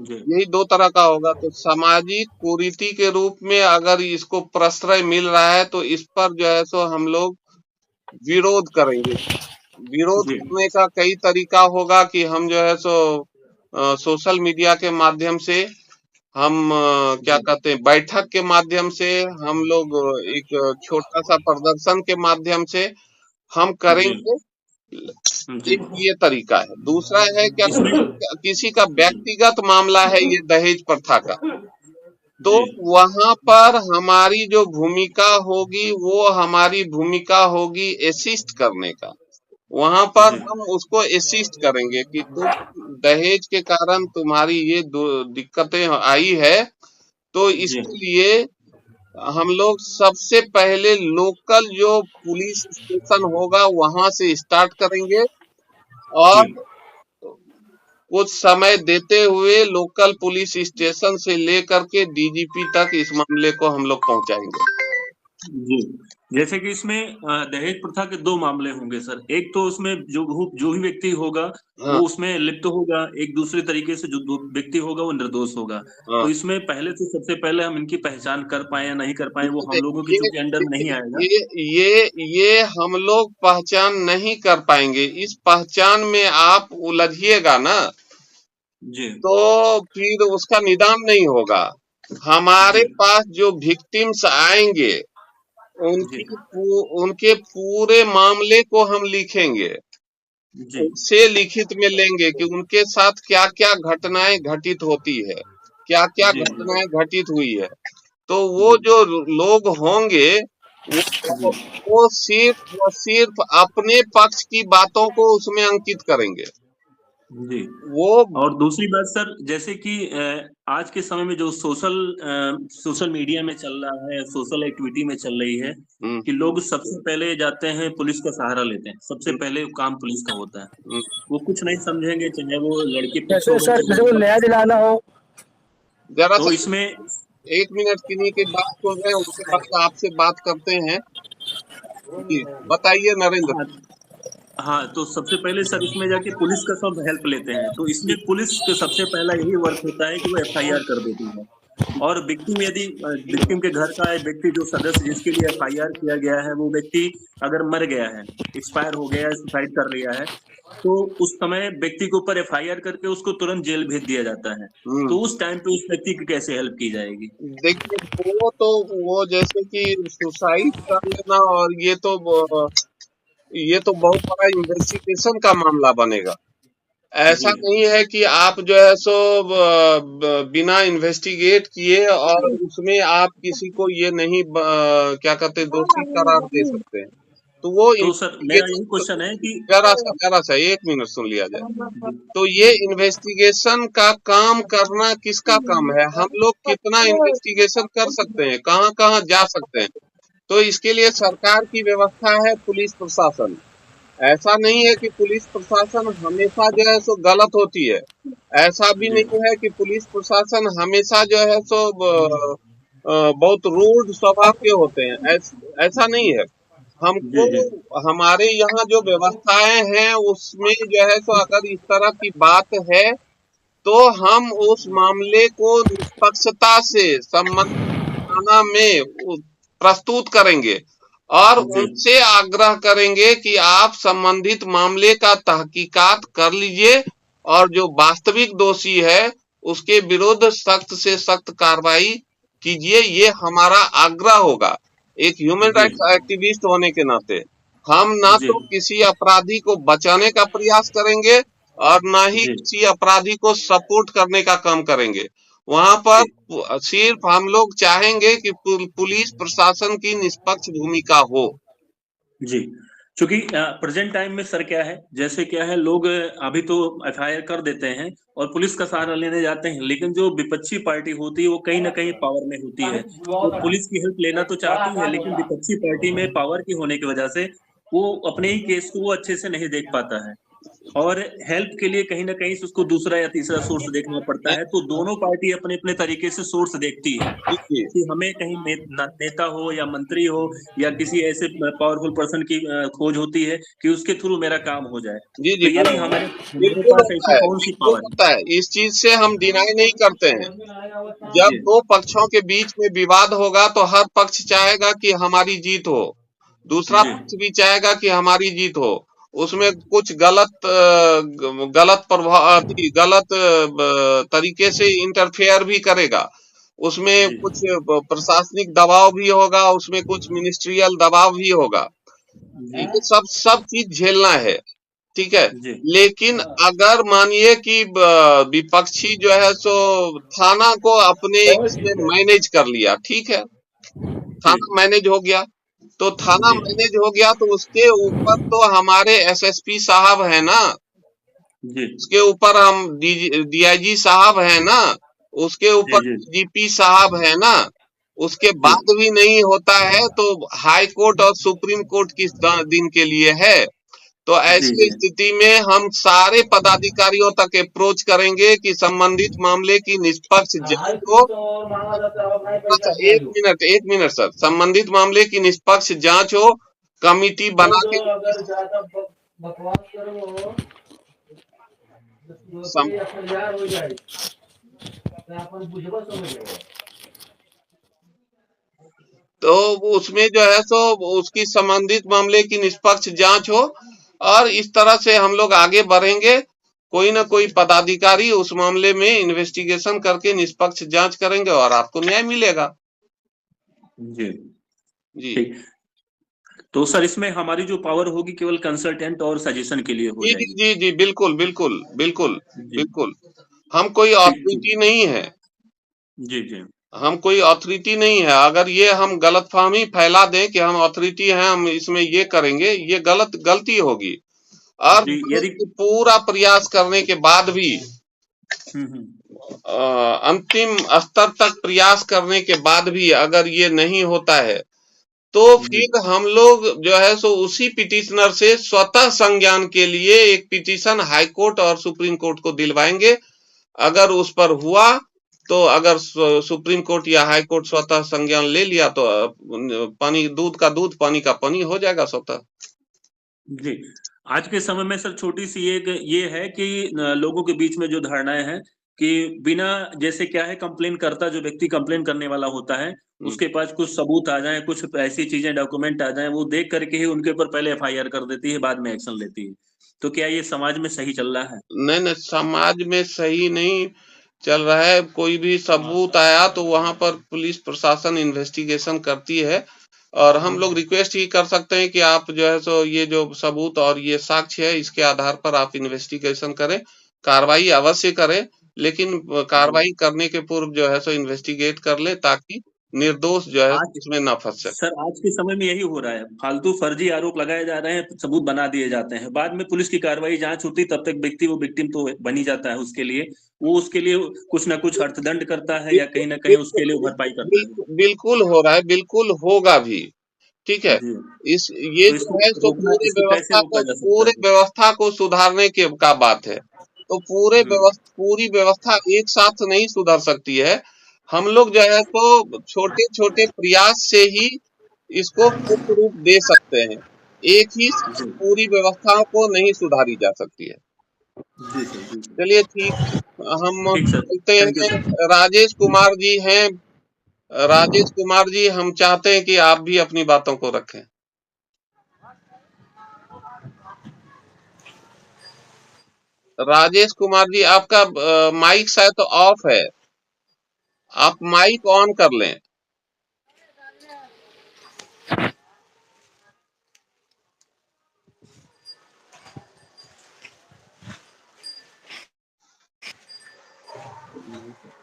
जी यही दो तरह का होगा। तो सामाजिक कुरीति के रूप में अगर इसको प्रश्रय मिल रहा है तो इस पर जो है सो हम लोग विरोध करेंगे। विरोध जी करने का कई तरीका होगा कि हम जो है सो सोशल मीडिया के माध्यम से हम क्या जी कहते हैं, बैठक के माध्यम से हम लोग एक छोटा सा प्रदर्शन के माध्यम से हम जी करेंगे। जी एक ये तरीका है। दूसरा है क्या, इसमें किसी का व्यक्तिगत मामला है ये दहेज प्रथा का, तो जी वहां पर हमारी जो भूमिका होगी वो हमारी भूमिका होगी असिस्ट करने का। वहां पर जी हम उसको असिस्ट करेंगे कि तुम दहेज के कारण तुम्हारी ये दिक्कतें आई है, तो जी इसके लिए हम लोग सबसे पहले लोकल जो पुलिस स्टेशन होगा वहां से स्टार्ट करेंगे और जी कुछ समय देते हुए लोकल पुलिस स्टेशन से लेकर के डीजीपी तक इस मामले को हम लोग पहुंचाएंगे। जी जैसे कि इसमें दहेज प्रथा के दो मामले होंगे सर। एक तो उसमें जो भी व्यक्ति होगा हाँ वो उसमें लिप्त होगा, एक दूसरे तरीके से जो व्यक्ति होगा वो निर्दोष होगा। हाँ। तो इसमें पहले तो सबसे पहले हम इनकी पहचान कर पाए या नहीं कर पाए वो हम लोगों की ये चूंकि अंडर नहीं आएगा। ये हम लोग पहचान नहीं कर पाएंगे। इस पहचान में आप उलझिएगा ना जी तो फिर उसका निदान नहीं होगा। हमारे जी पास जो विक्टिम्स आएंगे जी उनके पूरे मामले को हम लिखेंगे, जी उससे लिखित में लेंगे कि उनके साथ क्या क्या घटनाएं घटित होती है, क्या क्या जी घटनाएं घटित हुई है। तो वो जो लोग होंगे वो, जी वो सिर्फ अपने पक्ष की बातों को उसमें अंकित करेंगे। जी वो और दूसरी बात सर, जैसे कि आज के समय में जो सोशल मीडिया में चल रहा है, सोशल एक्टिविटी में चल रही है कि लोग सबसे पहले जाते हैं पुलिस का सहारा लेते हैं, सबसे पहले काम पुलिस का होता है। वो कुछ नहीं समझेंगे, चाहे वो लड़के पक्ष हो सर किसी को नया दिलाना हो। जरा तो सा इसमें 1 मिनट किन्हीं की बात सुन रहे हैं, उसके बाद आपसे बात करते हैं। जी बताइए नरेंद्र। हाँ, हाँ तो सबसे पहले सर इसमें जाके पुलिस का सब हेल्प लेते हैं। तो इसमें पुलिस का सबसे पहला यही वर्क होता है कि वो FIR कर देती है। और विक्टिम यदि विक्टिम के घर का व्यक्ति जो सदस्य जिसके लिए FIR किया गया है वो व्यक्ति अगर मर गया है, एक्सपायर हो गया है, सुसाइड कर लिया है, तो उस समय व्यक्ति के ऊपर FIR करके उसको तुरंत जेल भेज दिया जाता है। तो उस टाइम पे उस व्यक्ति की कैसे हेल्प की जाएगी? देखिए वो जैसे कि सुसाइड कर लेना और ये तो बहुत बड़ा इन्वेस्टिगेशन का मामला बनेगा। ऐसा नहीं है कि आप जो है सो बिना इन्वेस्टिगेट किए और उसमें आप किसी को ये नहीं क्या कहते दोषी करार दे सकते हैं। तो वो तो सर मेरा यही क्वेश्चन है कि जरा सा 1 मिनट सुन लिया जाए। तो ये इन्वेस्टिगेशन का काम करना किसका काम है? हम लोग कितना इन्वेस्टिगेशन कर सकते हैं, कहाँ जा सकते हैं? तो इसके लिए सरकार की व्यवस्था है, पुलिस प्रशासन। ऐसा नहीं है कि पुलिस प्रशासन हमेशा जो है सो गलत होती है। ऐसा भी नहीं है कि पुलिस प्रशासन हमेशा जो है सो बहुत रूड स्वभाव के होते हैं। ऐसा नहीं है। हमको हमारे यहाँ जो व्यवस्थाएं हैं उसमें जो है सो अगर इस तरह की बात है तो हम उस मामले को निष्पक्षता से संबंधित थाना में प्रस्तुत करेंगे और उनसे आग्रह करेंगे कि आप संबंधित मामले का तहकीकात कर लीजिए और जो वास्तविक दोषी है उसके विरुद्ध सख्त से सख्त कार्रवाई कीजिए। ये हमारा आग्रह होगा एक ह्यूमन राइट्स एक्टिविस्ट होने के नाते। हम ना तो किसी अपराधी को बचाने का प्रयास करेंगे और ना ही किसी अपराधी को सपोर्ट करने का काम करेंगे। वहां पर सिर्फ हम लोग चाहेंगे कि पुलिस प्रशासन की निष्पक्ष भूमिका हो। जी, क्योंकि प्रेजेंट टाइम में सर क्या है, जैसे क्या है, लोग अभी तो FIR कर देते हैं और पुलिस का सहारा लेने जाते हैं, लेकिन जो विपक्षी पार्टी होती है वो कहीं ना कहीं पावर में होती है, तो पुलिस की हेल्प लेना तो चाहती है, लेकिन विपक्षी पार्टी में पावर की होने की वजह से वो अपने ही केस को वो अच्छे से नहीं देख पाता है और हेल्प के लिए कहीं ना कहीं से उसको दूसरा या तीसरा सोर्स देखना पड़ता है। तो दोनों पार्टी अपने अपने तरीके से सोर्स देखती है कि हमें कहीं नेता हो या मंत्री हो या किसी ऐसे पावरफुल पर्सन की खोज होती है कि उसके थ्रू मेरा काम हो जाए। जी तो यदि हमारे पास ऐसी कौन सी पावर होता है, इस चीज से हम डिनाई नहीं करते हैं। जब दो पक्षों के बीच में विवाद होगा तो हर पक्ष चाहेगा कि हमारी जीत हो, दूसरा पक्ष भी चाहेगा कि हमारी जीत हो। उसमें कुछ गलत तरीके से इंटरफेयर भी करेगा, उसमें कुछ प्रशासनिक दबाव भी होगा, उसमें कुछ मिनिस्ट्रियल दबाव भी होगा। ये सब चीज झेलना है, ठीक है। लेकिन अगर मानिए कि विपक्षी जो है सो थाना को अपने इसमें मैनेज कर लिया, ठीक है, थाना मैनेज हो गया, तो थाना मैनेज हो गया तो उसके ऊपर तो हमारे SSP साहब है ना, उसके ऊपर हम DIG साहब है ना, उसके ऊपर DGP साहब है ना। उसके बाद भी नहीं होता है तो हाई कोर्ट और सुप्रीम कोर्ट किस दिन के लिए है? तो ऐसी स्थिति में हम सारे पदाधिकारियों तक अप्रोच करेंगे कि संबंधित मामले की निष्पक्ष जांच हो। एक मिनट सर, संबंधित मामले की निष्पक्ष जांच हो, कमिटी बना के तो उसमें जो है सो उसकी संबंधित मामले की निष्पक्ष जांच हो और इस तरह से हम लोग आगे बढ़ेंगे। कोई ना कोई पदाधिकारी उस मामले में इन्वेस्टिगेशन करके निष्पक्ष जांच करेंगे और आपको न्याय मिलेगा। जी। तो सर इसमें हमारी जो पावर होगी केवल कंसल्टेंट और सजेशन के लिए हो जाएगी। जी, बिल्कुल। हम कोई अथॉरिटी नहीं है। जी। हम कोई अथॉरिटी नहीं है। अगर ये हम गलतफहमी फैला दें कि हम अथॉरिटी हैं, हम इसमें ये करेंगे, ये गलती होगी। और यदि पूरा प्रयास करने के बाद भी अंतिम स्तर तक प्रयास करने के बाद भी अगर ये नहीं होता है तो फिर हम लोग जो है सो उसी पिटिशनर से स्वतः संज्ञान के लिए एक पिटीशन हाई कोर्ट और सुप्रीम कोर्ट को दिलवाएंगे। अगर उस पर हुआ तो अगर सुप्रीम कोर्ट या हाई कोर्ट स्वतः संज्ञान ले लिया तो दूध का दूध पानी का पानी हो जाएगा स्वतः। जी, आज के समय में सर छोटी सी एक ये है कि लोगों के बीच में जो धारणाएं हैं कि बिना, जैसे क्या है, कंप्लेन करता जो व्यक्ति कंप्लेन करने वाला होता है उसके पास कुछ सबूत आ जाए, कुछ ऐसी चीजें डॉक्यूमेंट आ जाए, वो देख करके ही उनके ऊपर पहले एफआईआर कर देती है, बाद में एक्शन लेती है। तो क्या ये समाज में सही चल रहा है? नहीं नहीं, समाज में सही नहीं चल रहा है। कोई भी सबूत आया तो वहां पर पुलिस प्रशासन इन्वेस्टिगेशन करती है, और हम लोग रिक्वेस्ट ही कर सकते हैं कि आप जो है सो ये जो सबूत और ये साक्ष्य है इसके आधार पर आप इन्वेस्टिगेशन करें, कार्रवाई अवश्य करें, लेकिन कार्रवाई करने के पूर्व जो है सो इन्वेस्टिगेट कर ले, ताकि निर्दोष जो है आज इसमें ना फंस सके। सर, आज के समय में यही हो रहा है, फालतू फर्जी आरोप लगाए जा रहे हैं, सबूत बना दिए जाते हैं, बाद में पुलिस की कार्रवाई जांच होती, तब तक व्यक्ति वो विक्टिम तो बन ही जाता है, उसके लिए वो उसके लिए कुछ ना कुछ अर्थदंड करता है या कहीं ना कहीं उसके लिए भरपाई करता है। बिल्कुल हो रहा है, बिल्कुल होगा भी, ठीक है। जी। इस ये तो जो है सो इसको कैसे रोका जा सकता पूरे है? व्यवस्था को सुधारने के का बात है। तो पूरी व्यवस्था एक साथ नहीं सुधर सकती है। हम लोग जो है तो छोटे छोटे प्रयास से ही इसको पूर्ण रूप दे सकते हैं। एक ही साथ जी पूरी व्यवस्था को नहीं सुधारी जा सकती है। जी सर, जी सर। चलिए ठीक, हम ठीक सर, बोलते थैंक यू हैं। सर। राजेश कुमार जी हैं। राजेश कुमार जी, हम चाहते हैं कि आप भी अपनी बातों को रखें। राजेश कुमार जी, आपका माइक शायद तो ऑफ है, आप माइक ऑन कर लें।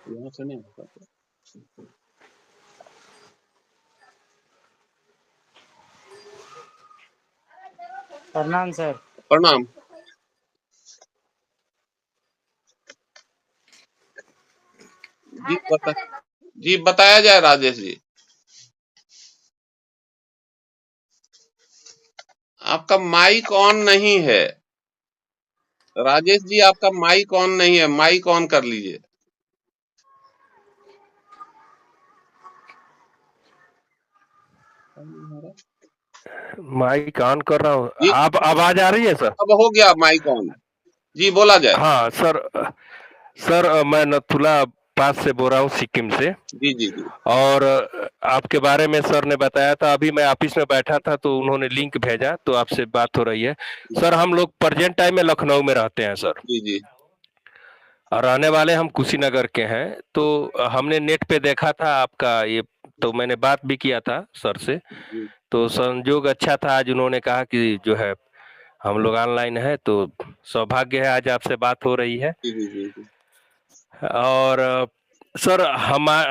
यहाँ से नहीं होता। प्रणाम सर। प्रणाम। जी बताया जाए राजेश जी। आपका माइक ऑन नहीं है। राजेश जी, आपका माइक ऑन नहीं है, माइक ऑन कर लीजिए। माइक ऑन कर रहा हूँ। जी, आप आवाज आ रही है सर? अब हो गया माइक ऑन। जी बोला जाए। हाँ सर। सर मैं नथुला पास से बोल रहा हूँ, सिक्किम से। जी जी जी। और आपके बारे में सर ने बताया था, अभी मैं ऑफिस में बैठा था तो उन्होंने लिंक भेजा, तो आपसे बात हो रही है। सर हम लोग प्रेजेंट टाइम में लखनऊ में रहते हैं सर। जी जी। और रहने वाले हम कुशीनगर के हैं। तो हमने नेट पे देखा था आपका ये, तो मैंने बात भी किया था सर से। तो संयोग अच्छा था, आज उन्होंने कहा कि जो है हम लोग ऑनलाइन है, तो सौभाग्य है आज आपसे बात हो रही है। जी जी जी जी। और सर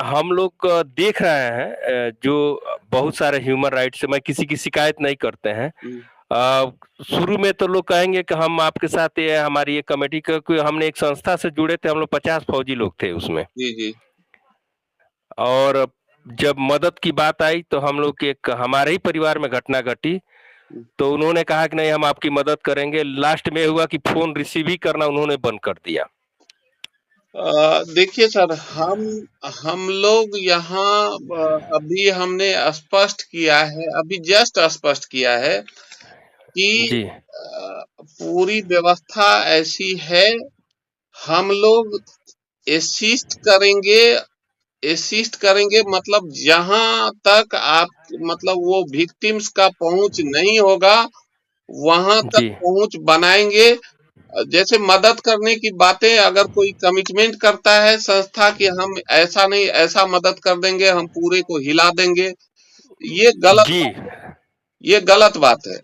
हम लोग देख रहे हैं जो बहुत सारे ह्यूमन राइट्स से, मैं किसी की शिकायत नहीं करते हैं। शुरू में तो लोग कहेंगे कि हम आपके साथ, ये हमारी ये कमेटी का, हमने एक संस्था से जुड़े थे, हम लोग 50 फौजी लोग थे उसमें। जी जी। और जब मदद की बात आई तो हम लोग के एक हमारे ही परिवार में घटना घटी, तो उन्होंने कहा कि नहीं हम आपकी मदद करेंगे। लास्ट में हुआ कि फोन रिसीव ही करना उन्होंने बंद कर दिया। देखिए सर, हम लोग यहाँ अभी हमने स्पष्ट किया है, अभी जस्ट स्पष्ट किया है कि जी पूरी व्यवस्था ऐसी है। हम लोग असिस्ट करेंगे मतलब जहां तक आप मतलब वो विक्टिम्स का पहुंच नहीं होगा वहां तक जी पहुंच बनाएंगे। जैसे मदद करने की बातें अगर कोई कमिटमेंट करता है संस्था कि हम ऐसा नहीं ऐसा मदद कर देंगे, हम पूरे को हिला देंगे, ये जी गलत बात है।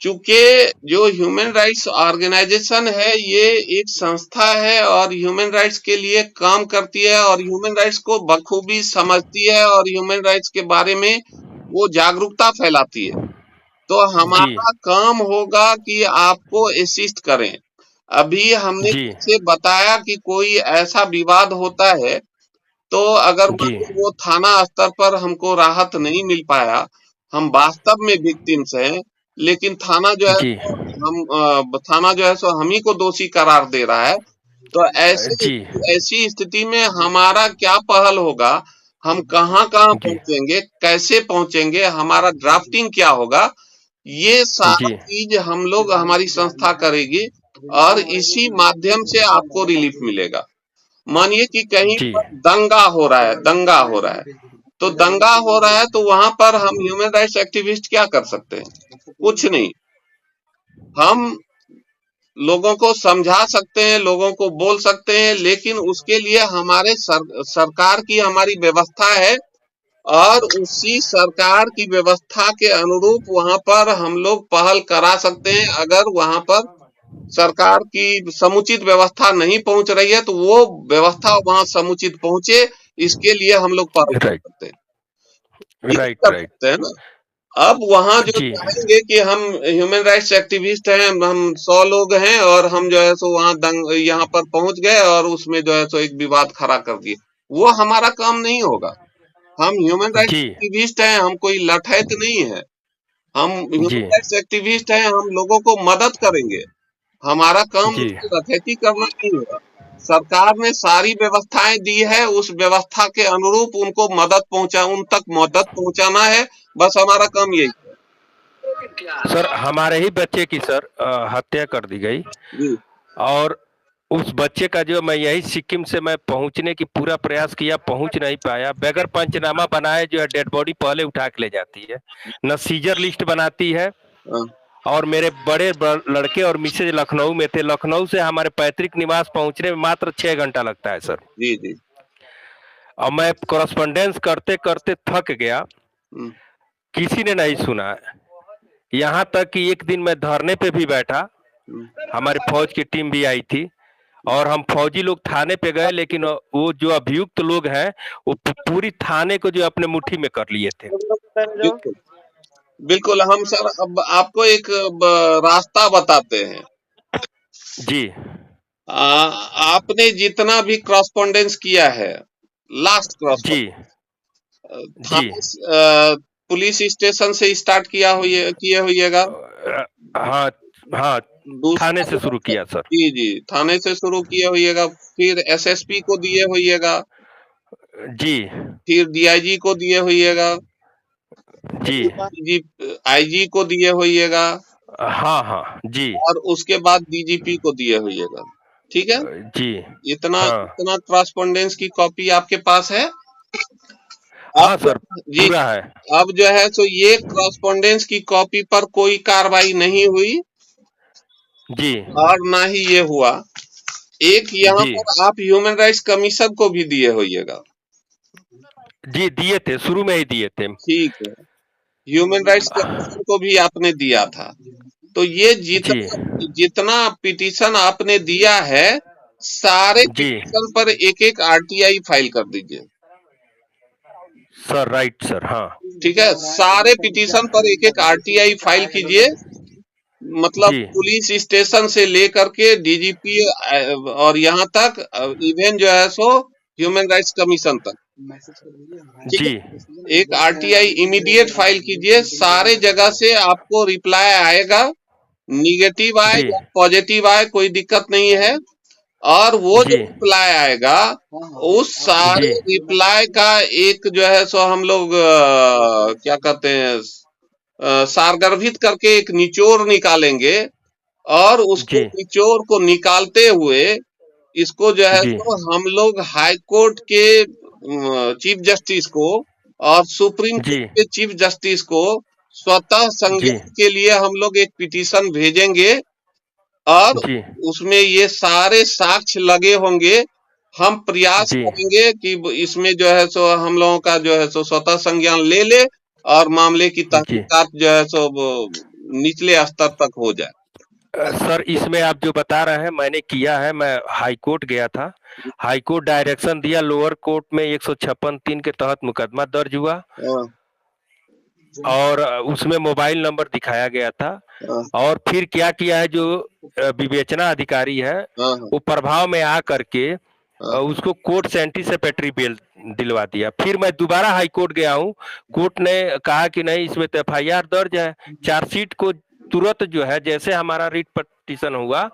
चूंकि जो ह्यूमन राइट्स ऑर्गेनाइजेशन है ये एक संस्था है और ह्यूमन राइट्स के लिए काम करती है और ह्यूमन राइट्स को बखूबी समझती है और ह्यूमन राइट्स के बारे में वो जागरूकता फैलाती है। तो जी हमारा काम होगा कि आपको असिस्ट करें। अभी हमने जी जैसे बताया कि कोई ऐसा विवाद होता है तो अगर मान जी लो वो थाना स्तर पर हमको राहत नहीं मिल पाया, हम वास्तव में विक्टिम्स हैं, लेकिन थाना जो है जी थाना जो है सो हम ही को दोषी करार दे रहा है। तो जी ऐसी स्थिति में हमारा क्या पहल होगा, हम कहाँ-कहाँ जी पहुंचेंगे, कैसे पहुंचेंगे, हमारा ड्राफ्टिंग क्या होगा, ये सारा जी चीज हम लोग हमारी संस्था करेगी और इसी माध्यम से आपको रिलीफ मिलेगा। मानिए कि कहीं जी पर दंगा हो रहा है, दंगा हो रहा है, तो दंगा हो रहा है तो वहां पर हम ह्यूमन राइट्स एक्टिविस्ट क्या कर सकते हैं? कुछ नहीं। हम लोगों को समझा सकते हैं, लोगों को बोल सकते हैं, लेकिन उसके लिए हमारे सरकार की हमारी व्यवस्था है और उसी सरकार की व्यवस्था के अनुरूप वहां पर हम लोग पहल करा सकते हैं। अगर वहां पर सरकार की समुचित व्यवस्था नहीं पहुंच रही है तो वो व्यवस्था वहां समुचित पहुंचे, इसके लिए हम लोग पहल कर राइट सकते हैं। ये राइट कर राइट सकते हैं ना। अब वहां जो जी चाहेंगे कि हम ह्यूमन राइट्स एक्टिविस्ट हैं, हम 100 लोग हैं और हम जो है सो वहां यहाँ पर पहुंच गए और उसमें जो है सो एक विवाद खड़ा कर दिए, वो हमारा काम नहीं होगा। हम ह्यूमन राइट्स जी एक्टिविस्ट हैं, हम कोई लठैत नहीं है। हम ह्यूमन जी राइट्स एक्टिविस्ट हैं, हम लोगों को मदद करेंगे। हमारा काम जी उसकी डकैती करना नहीं होगा। सरकार ने सारी व्यवस्थाएं दी है, उस व्यवस्था के अनुरूप उनको उन तक मदद पहुंचाना है। बस हमारा काम यही है। सर हमारे ही बच्चे की सर हत्या कर दी गई जी और उस बच्चे का जो मैं यही सिक्किम से मैं पहुंचने की पूरा प्रयास किया, पहुंच नहीं पाया। बगैर पंचनामा बनाए जो है डेड बॉडी पहले उठा के ले जाती है, न सीजर लिस्ट बनाती है। हाँ, और मेरे बड़े लड़के और मिसेज लखनऊ में थे, लखनऊ से हमारे पैतृक निवास पहुंचने में मात्र 6 घंटा लगता है सर। जी जी। और मैं कॉरेस्पॉन्डेंस करते करते थक गया, हम्म, किसी ने नहीं सुना। यहाँ तक कि एक दिन मैं धरने पे भी बैठा, हम्म। हमारी फौज की टीम भी आई थी और हम फौजी लोग थाने पे गए, लेकिन वो जो अभियुक्त लोग हैं वो पूरी थाने को जो अपने मुट्ठी में कर लिए थे। बिल्कुल बिल्कुल। हम सर अब आपको एक रास्ता बताते हैं। जी आपने जितना भी कॉरेस्पॉन्डेंस किया है, लास्ट जी जी थाने पुलिस स्टेशन से स्टार्ट किए होइएगा। हाँ हाँ, थाने से शुरू किया सर। जी जी, थाने से शुरू किए होइएगा, फिर एसएसपी को दिए होइएगा, जी फिर डीआईजी को दिए होइएगा, जी आईजी को दिए होइएगा, हाँ हाँ जी और उसके बाद डीजीपी को दिए होइएगा। ठीक है। जी इतना हाँ इतना कॉरेस्पॉन्डेंस की कॉपी आपके पास है? हाँ अब सर जी, पूरा है। अब जो है सो ये कॉरेस्पॉन्डेंस की कॉपी पर कोई कार्रवाई नहीं हुई जी और ना ही ये हुआ। एक यहाँ जी पर आप ह्यूमन राइट्स कमीशन को भी दिए होइएगा। जी दिए थे, शुरू में ही दिए थे। ठीक है, ह्यूमन राइट्स कमीशन को भी आपने दिया था। तो ये जी जितना पिटीशन आपने दिया है, सारे जी पिटीशन पर एक एक आरटीआई फाइल कर दीजिए। सर राइट सर हाँ ठीक है, सारे पिटीशन पर एक एक आरटीआई फाइल कीजिए। मतलब जी पुलिस स्टेशन से लेकर के डीजीपी और यहाँ तक, इवन जो है सो ह्यूमन राइट्स कमीशन तक। ठीक जी है, एक आरटीआई इमीडिएट फाइल कीजिए। सारे जगह से आपको रिप्लाई आएगा, निगेटिव आए जी या पॉजिटिव आए कोई दिक्कत नहीं है। और वो जो जी रिप्लाई आएगा, उस सारे जी रिप्लाई का एक जो है सो हम लोग क्या कहते हैं, सारगर्भित करके एक निचोड़ निकालेंगे और उसको जी निचोड़ को निकालते हुए इसको जो है जी सो हम लोग हाई कोर्ट के चीफ जस्टिस को और सुप्रीम जी कोर्ट के चीफ जस्टिस को स्वतः जी संज्ञान के लिए हम लोग एक पिटीशन भेजेंगे और जी उसमें ये सारे साक्ष्य लगे होंगे। हम प्रयास जी करेंगे कि इसमें जो है सो हम लोगों का जो है सो स्वतः संज्ञान ले ले और मामले की जी तहकीकात जो है सो निचले स्तर तक हो जाए। सर इसमें आप जो बता रहे हैं मैंने किया है। मैं हाई कोर्ट गया था, हाई कोर्ट डायरेक्शन दिया, लोअर कोर्ट में 156(3) के तहत मुकदमा दर्ज हुआ हाँ, और उसमें मोबाइल नंबर दिखाया गया था। हाँ, और फिर क्या किया है, जो विवेचना अधिकारी है हाँ, वो प्रभाव में आ करके हाँ, उसको कोर्ट से एंटीसिपेटरी बेल दिलवा दिया। फिर मैं दोबारा हाई कोर्ट गया हूँ, कोर्ट ने कहा कि नहीं इसमें तो एफआईआर दर्ज है। चार्जशीट को तुरंत जो है जैसे हमारा रिट पिटीशन हुआ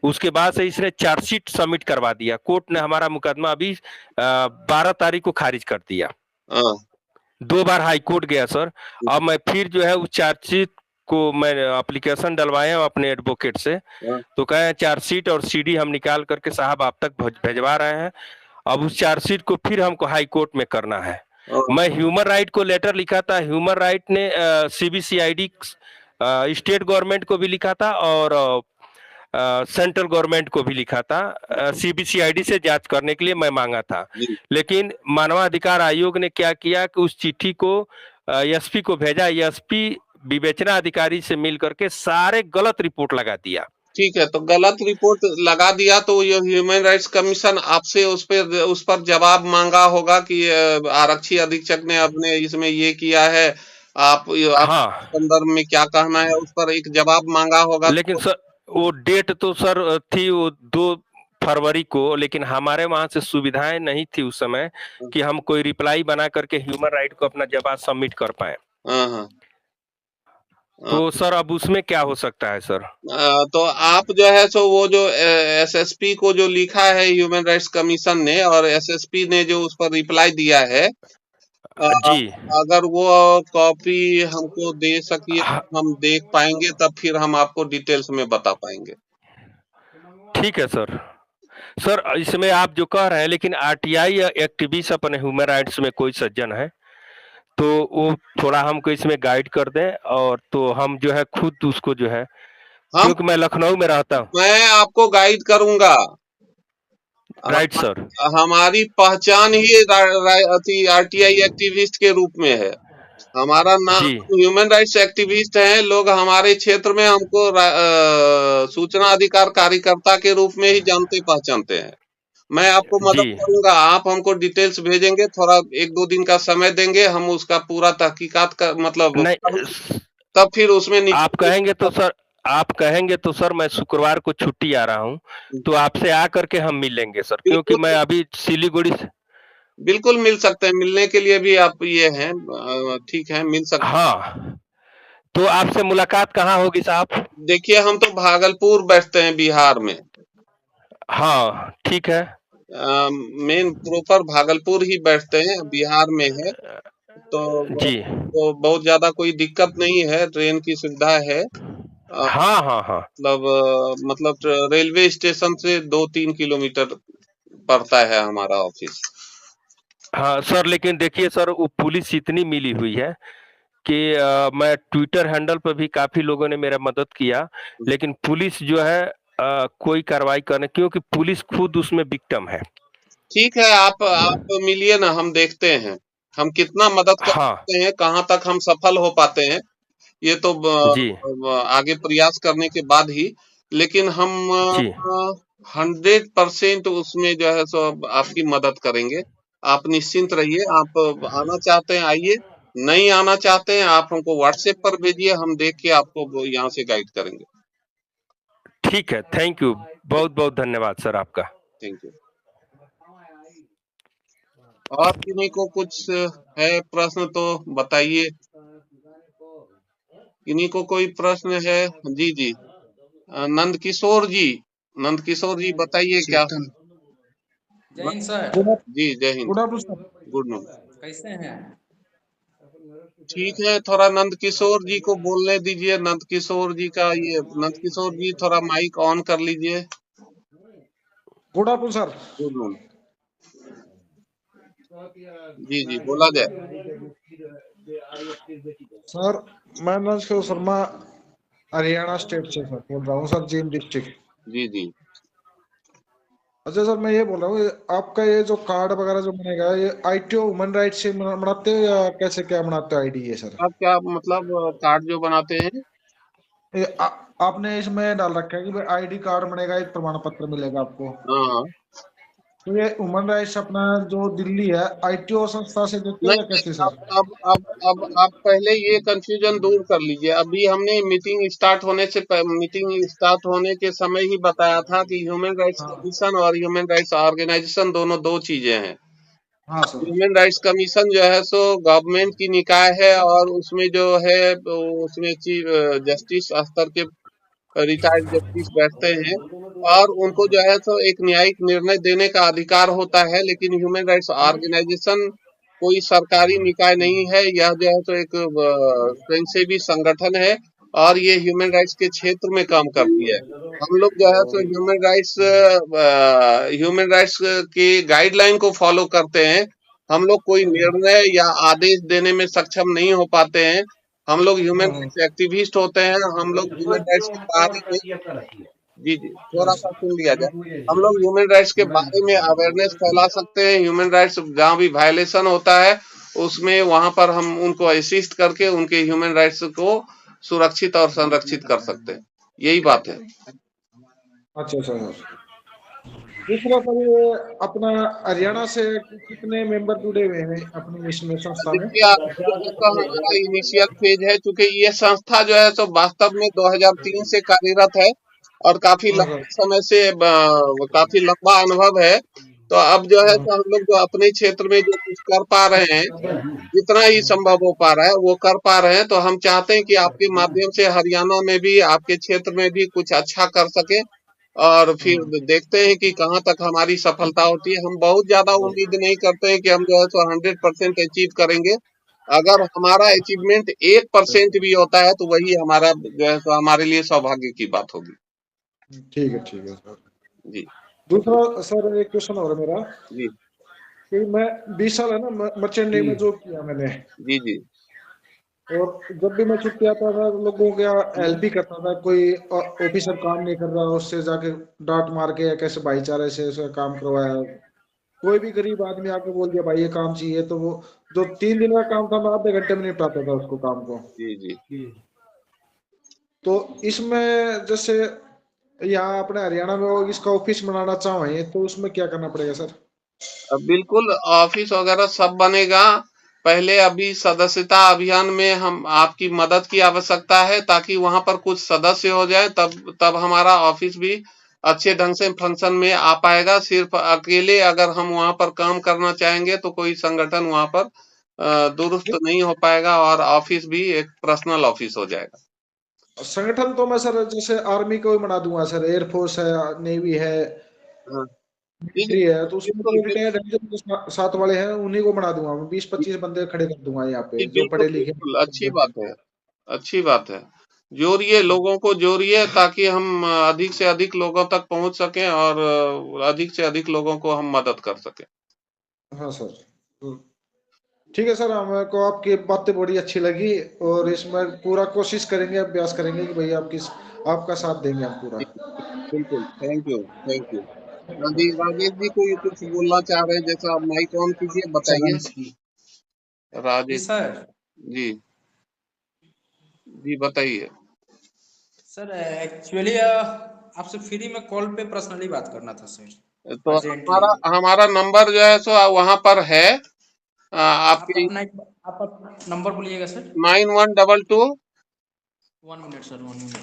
उसके बाद से इसने चार्जशीट सबमिट करवा दिया। कोर्ट ने हमारा मुकदमा अभी 12 तारीख को खारिज कर दिया। हाँ, 2 बार हाई कोर्ट गया सर। अब मैं फिर जो है उस चार्जशीट को मैं एप्लीकेशन डलवाया हूं अपने एडवोकेट से, हाँ, तो कहे चार्जशीट और सीडी हम निकाल करके साहब आप तक भेजवा रहे हैं। अब उस चार्जशीट को फिर हमको हाई कोर्ट में करना है। और मैं ह्यूमन राइट को लेटर लिखा था, ह्यूमन राइट ने CBCID स्टेट गवर्नमेंट को भी लिखा था और सेंट्रल गवर्नमेंट को भी लिखा था। CBCID से जांच करने के लिए मैं मांगा था, जी लेकिन मानवाधिकार आयोग ने क्या किया कि उस चिट्ठी को SP को भेजा। SP विवेचना अधिकारी से मिल करके सारे गलत रिपोर्ट लगा दिया। ठीक है, तो गलत रिपोर्ट लगा दिया तो ये ह्यूमन राइट्स कमीशन आपसे उस पर जवाब मांगा होगा कि आरक्षी अधीक्षक ने अपने इसमें ये किया है, आप हाँ, संदर्भ में क्या कहना है, उस पर एक जवाब मांगा होगा। लेकिन सर वो डेट तो सर थी वो 2 फरवरी को, लेकिन हमारे वहां से सुविधाएं नहीं थी उस समय कि हम कोई रिप्लाई बना करके ह्यूमन राइट को अपना जवाब सबमिट कर पाए। हाँ, तो सर अब उसमें क्या हो सकता है सर? तो आप जो है सो वो जो SSP को जो लिखा है ह्यूमन राइट्स कमीशन ने और SSP ने जो उस पर रिप्लाई दिया है, जी अगर वो कॉपी हमको दे सकिए हम देख पाएंगे, तब फिर हम आपको डिटेल्स में बता पाएंगे। ठीक है सर। सर इसमें आप जो कह रहे हैं, लेकिन RTI या एक्टिविस्ट अपने ह्यूमन राइट्स में कोई सज्जन है तो वो थोड़ा हमको इसमें गाइड कर दें, और तो हम जो है खुद उसको जो है, क्योंकि मैं लखनऊ में रहता हूँ। मैं आपको गाइड करूंगा। Right sir. हमारी पहचान ही RTI एक्टिविस्ट के रूप में है। हमारा नाम ह्यूमन राइट्स एक्टिविस्ट है। लोग हमारे क्षेत्र में हमको सूचना अधिकार कार्यकर्ता के रूप में ही जानते पहचानते हैं। मैं आपको मदद करूंगा, आप हमको डिटेल्स भेजेंगे, थोड़ा 1-2 दिन का समय देंगे, हम उसका पूरा तहकीकात का मतलब तब फिर उसमें आप कहेंगे तो सर मैं शुक्रवार को छुट्टी आ रहा हूँ, तो आपसे आकर के हम मिल लेंगे सर, क्योंकि मैं अभी सिलीगुड़ी से। बिल्कुल मिल सकते हैं, मिलने के लिए भी आप ये हैं, ठीक है, मिल सकते हैं। हाँ, तो आपसे मुलाकात कहाँ होगी साहब? देखिए हम तो भागलपुर बैठते हैं बिहार में। हाँ ठीक है। मेन प्रॉपर भागलपुर ही बैठते हैं, बिहार में है, तो बहुत ज्यादा कोई दिक्कत नहीं है, ट्रेन की सुविधा है। हाँ। मतलब रेलवे स्टेशन से 2-3 किलोमीटर पड़ता है हमारा ऑफिस। हाँ सर, लेकिन देखिए सर वो पुलिस इतनी मिली हुई है कि मैं ट्विटर हैंडल पर भी काफी लोगों ने मेरा मदद किया, लेकिन पुलिस जो है कोई कार्रवाई करने, क्योंकि पुलिस खुद उसमें विक्टिम है। ठीक है, आप मिलिए ना, हम देखते हैं हम कितना मदद कर सकते हैं, कहाँ तक हम सफल हो पाते हैं, ये तो आगे प्रयास करने के बाद ही। लेकिन हम 100% उसमें जो है सो आपकी मदद करेंगे, आप निश्चिंत रहिए। आप आना चाहते हैं आइए, नहीं आना चाहते हैं आप हमको व्हाट्सएप पर भेजिए, हम देख के आपको यहाँ से गाइड करेंगे। ठीक है, थैंक यू, बहुत बहुत धन्यवाद सर आपका। Thank you. और किन्हीं को कुछ है प्रश्न तो बताइए, किन्हीं को कोई प्रश्न है? जी नंद किशोर जी बताइए क्या? जय हिंद सर। जी जय हिंद। Good morning. कैसे हैं? ठीक है, थोड़ा नंद किशोर जी को बोलने दीजिए। नंद किशोर जी का नंद किशोर जी थोड़ा माइक ऑन कर लीजिए। Good afternoon sir. Good morning. जी बोला जाए। सर मैं नंद किशोर शर्मा हरियाणा स्टेट से सर बोल रहा हूँ सर, जींद डिस्ट्रिक्ट। जी। अच्छा सर मैं ये बोल रहा हूँ, आपका ये जो कार्ड वगैरह जो बनेगा, ये ITO ह्यूमन राइट से बनाते हो या कैसे क्या बनाते हो ID ये सर? आप क्या मतलब कार्ड जो बनाते हैं? आपने इसमें डाल रखा है कि भाई ID कार्ड बनेगा, एक प्रमाण पत्र मिलेगा आपको। हाँ। तो ये ह्यूमन राइट्स अपना जो दिल्ली है ITO संस्था से देते हो या कैसे सर? अब आप पहले ये कंफ्यूजन दूर कर लीजिए। अभी हमने मीटिंग स्टार्ट होने के समय ही बताया था कि ह्यूमन राइट्स कमीशन और ह्यूमन राइट्स ऑर्गेनाइजेशन दोनों 2 चीजें हैं। ह्यूमन राइट्स कमीशन जो है सो गवर्नमेंट की निकाय है, और उसमें जो है उसमें चीफ जस्टिस स्तर के रिटायर्ड जस्टिस बैठते हैं, और उनको जो है तो एक न्यायिक निर्णय देने का अधिकार होता है। लेकिन ह्यूमन राइट्स ऑर्गेनाइजेशन कोई सरकारी निकाय नहीं है, यह जो है तो एक स्वयंसेवी संगठन है, और ये ह्यूमन राइट्स के क्षेत्र में काम करती है। हम लोग जो है सो ह्यूमन राइट्स की गाइडलाइन को फॉलो करते हैं। हम लोग कोई निर्णय या आदेश देने में सक्षम नहीं हो पाते हैं। हम लोग ह्यूमन राइट्स एक्टिविस्ट होते हैं। हम लोग ह्यूमन राइट्स के बारे में जी थोड़ा सा सुन लिया जाए। हम लोग ह्यूमन राइट्स के बारे में अवेयरनेस फैला सकते हैं। ह्यूमन राइट्स जहाँ भी वायलेशन होता है उसमें वहां पर हम उनको असिस्ट करके उनके ह्यूमन राइट्स को सुरक्षित और संरक्षित कर सकते हैं। यही बात है। अच्छा सर। दूसरा सर, ये अपना हरियाणा से कितने मेंबर जुड़े हुए हैं अपनी इसमें संस्था में? देखिए हमारा इनिशियल फेज है, क्योंकि ये संस्था जो है सो वास्तव में 2003 से कार्यरत है और काफी लंबे समय से काफी लंबा अनुभव है। तो अब जो है तो हम लोग जो अपने क्षेत्र में जो कुछ कर पा रहे हैं, जितना ही संभव हो पा रहा है वो कर पा रहे हैं। तो हम चाहते हैं कि आपके माध्यम से हरियाणा में भी, आपके क्षेत्र में भी कुछ अच्छा कर सके और फिर देखते हैं कि कहाँ तक हमारी सफलता होती है। हम बहुत ज्यादा उम्मीद नहीं करते हैं कि हम जो है सो 100% अचीव करेंगे। अगर हमारा अचीवमेंट 1% भी होता है तो वही हमारा जो है सो हमारे लिए सौभाग्य की बात होगी। ठीक है सर जी। दूसरा सर, एक क्वेश्चन और है मेरा जी कि मैं 20 साल है ना मर्चेंट नेवी में जॉब किया मैंने। जी जी और जब भी मैं छुट्टी आता था लोगों का हेल्प भी करता था। कोई ऑफिसर काम नहीं कर रहा, उससे जाके डांट मार के या कैसे भाईचारे से उसका काम करवाया। कोई भी गरीब आदमी आके बोल दिया भाई ये काम चाहिए, तो वो जो 3 दिन का काम था मैं आधे घंटे में निपटाता था उसको काम को। जी जी तो इसमें जैसे यहाँ अपने हरियाणा में वो इसका ऑफिस बनाना चाहे तो उसमें क्या करना पड़ेगा सर? बिल्कुल ऑफिस वगैरह सब बनेगा। पहले अभी सदस्यता अभियान में हम आपकी मदद की आवश्यकता है, ताकि वहां पर कुछ सदस्य हो जाए, तब हमारा ऑफिस भी अच्छे ढंग से फंक्शन में आ पाएगा। सिर्फ अकेले अगर हम वहां पर काम करना चाहेंगे तो कोई संगठन वहां पर दुरुस्त नहीं हो पाएगा और ऑफिस भी एक पर्सनल ऑफिस हो जाएगा। संगठन तो मैं सर जैसे आर्मी को ही बना दूंगा सर, एयरफोर्स है, नेवी है, हाँ, मिलिट्री है, तो उसमें बिल्कुल जो बिल्कुल रिटायर्ड है जो साथ वाले हैं उन्हीं को बना दूंगा। 20-25 बंदे खड़े कर दूंगा यहाँ पे जो बिल्कुल पढ़े लिखे बिल्कुल अच्छी बंदे। बात है। अच्छी बात है। जोड़िए, लोगों को जोड़िए ताकि हम अधिक से अधिक लोगों तक पहुंच सकें और अधिक से अधिक लोगों को हम मदद कर सकें। हाँ सर। ठीक है सर, हमें को आपकी बातें बड़ी अच्छी लगी और इसमें पूरा कोशिश करेंगे, अभ्यास करेंगे कि भाई आपका साथ देंगे हम पूरा। बिल्कुल, thank you, thank you. Rajesh ji कोई कुछ बोलना चाह रहे हैं, जैसा आप माइक ऑन कीजिए, बताइए। जी राजेश सर। जी जी बताइए। सर एक्चुअली आपसे फ्री में कॉल पे पर्सनली बात करना था सर, तो अर्जेंटली। हमारा नंबर जो है सो वहां पर है आप आपके अपना नंबर बोलिएगा सर। 9122 1 minute sir, 1 minute.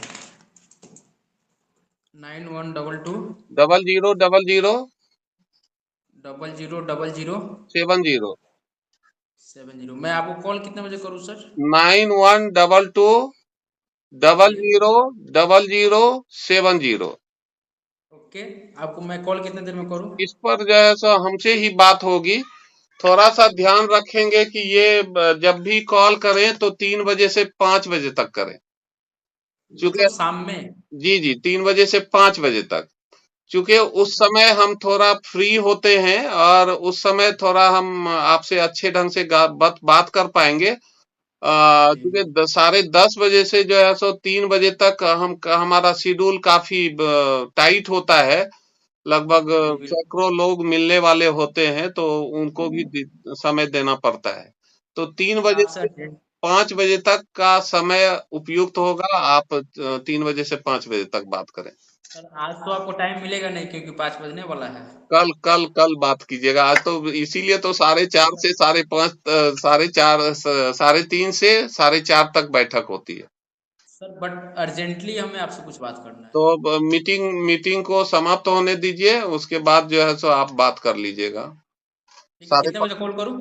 9122 0000 0000 70 70। मैं आपको कॉल कितने बजे करूँ सर? 9122 जी 000070। ओके, आपको मैं कॉल कितने देर में करूँ? इस पर जो है सो हमसे ही बात होगी। थोड़ा सा ध्यान रखेंगे कि ये जब भी कॉल करें तो 3 बजे से 5 बजे तक करें, क्योंकि मतलब शाम में? जी 3 बजे से 5 बजे तक, क्योंकि उस समय हम थोड़ा फ्री होते हैं और उस समय थोड़ा हम आपसे अच्छे ढंग से बात कर पाएंगे। जी क्योंकि 10:30 बजे से जो है सो 3 बजे तक हमारा शेड्यूल काफी टाइट होता है। लगभग जी बिल्कुल। सैकड़ों लोग मिलने वाले होते हैं, तो उनको भी समय देना पड़ता है। तो 3 सर बजे आपसे से 5 बजे तक का समय उपयुक्त होगा। आप 3 बजे से 5 बजे तक बात करें। सर आज तो आपको टाइम मिलेगा नहीं क्योंकि 5 बजने वाला है। कल कल कल बात कीजिएगा। आज तो इसीलिए तो 4:30 से 5:30 3:30 से 4:30 तक बैठक होती है। सर बट अर्जेंटली हमें आपसे कुछ बात करना है। तो अब मीटिंग को समाप्त होने दीजिए, उसके बाद जो है सो आप बात कर लीजिएगा। ठीक है, साढ़े कितने बजे कॉल करूँ?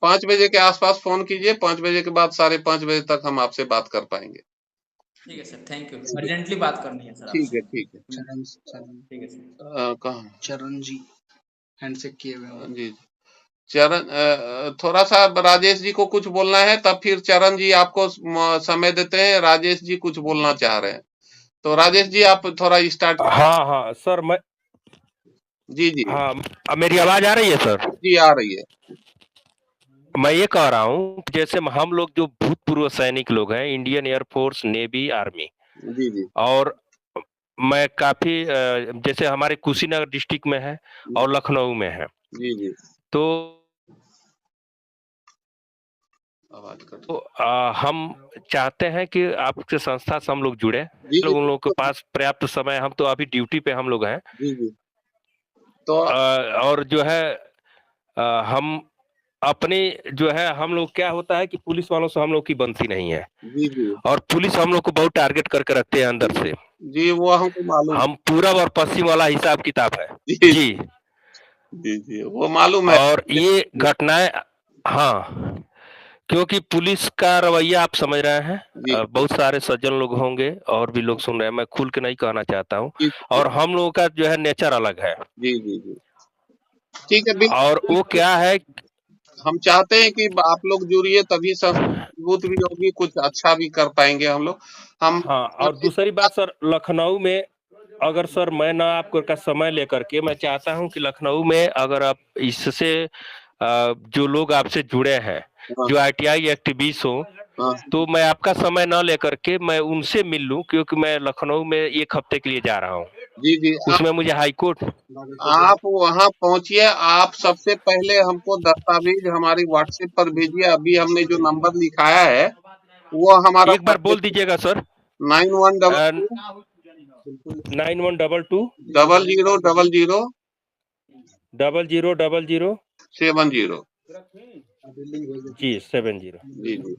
5 बजे के आसपास फोन कीजिए। 5 बजे के बाद 5:30 बजे तक हम आपसे बात कर पाएंगे। ठीक है सर, थैंक यू। अर्जेंटली बात करनी है सर ठीक आपसे। है ठीक है। ठीक है सर। कहाँ चरण जी हैंडशेक किए हुए हैं। जी चरण थोड़ा सा राजेश जी को कुछ बोलना है, तब फिर चरण जी आपको समय देते हैं। राजेश जी कुछ बोलना चाह रहे हैं, तो राजेश जी आप थोड़ा स्टार्ट। हाँ हाँ सर, मैं जी जी हाँ, मेरी आवाज आ रही है सर? जी आ रही है। मैं ये कह रहा हूँ, जैसे हम लोग जो भूतपूर्व सैनिक लोग हैं, इंडियन एयरफोर्स, नेवी, आर्मी, जी जी और मैं काफी जैसे हमारे कुशीनगर डिस्ट्रिक्ट में है और लखनऊ में है, जी जी तो आवाज कट। हम चाहते हैं कि आपके संस्था से हम लोग जुड़े। जी जी उन लोगों के पास पर्याप्त समय, हम तो अभी ड्यूटी पे हम लोग हैं, जी जी तो और जो है हम अपने जो है, हम लोग क्या होता है कि पुलिस वालों से हम लोग की बनती नहीं है, जी जी और पुलिस हम लोग को बहुत टारगेट करके रखते हैं अंदर से। जी वो हमको मालूम। हम पूरब और पश्चिम वाला हिसाब किताब है जी जी। जी जी वो मालूम है। और ये घटनाएं, हाँ, क्योंकि पुलिस का रवैया आप समझ रहे हैं, जी बहुत सारे सज्जन लोग होंगे और भी लोग सुन रहे हैं, मैं खुल के नहीं कहना चाहता हूँ, जी और हम लोगों का जो है नेचर अलग है। जी जी जी ठीक है और वो बिल्कुल। क्या है, हम चाहते हैं कि आप लोग जुड़िए, तभी मजबूत भी होगी, कुछ अच्छा भी कर पाएंगे हम लोग। हम हाँ, और दूसरी बात सर, लखनऊ में अगर सर मैं ना आपको का समय लेकर के, मैं चाहता हूं कि लखनऊ में अगर आप इससे जो लोग आपसे जुड़े हैं, हाँ जो ITI एक्टिविस्ट हो, हाँ तो मैं आपका समय न लेकर के मैं उनसे मिल लूं, क्योंकि मैं लखनऊ में 1 हफ्ते के लिए जा रहा हूं। जी जी उसमें मुझे हाई कोर्ट, आप वहां पहुंचिए। आप सबसे पहले हमको दस्तावेज हमारी व्हाट्सएप पर भेजिए। अभी हमने जो नंबर लिखाया है वो हमारा एक बार बोल दीजिएगा सर। 9122 9122 0000 0000 70 जी 70। जी जी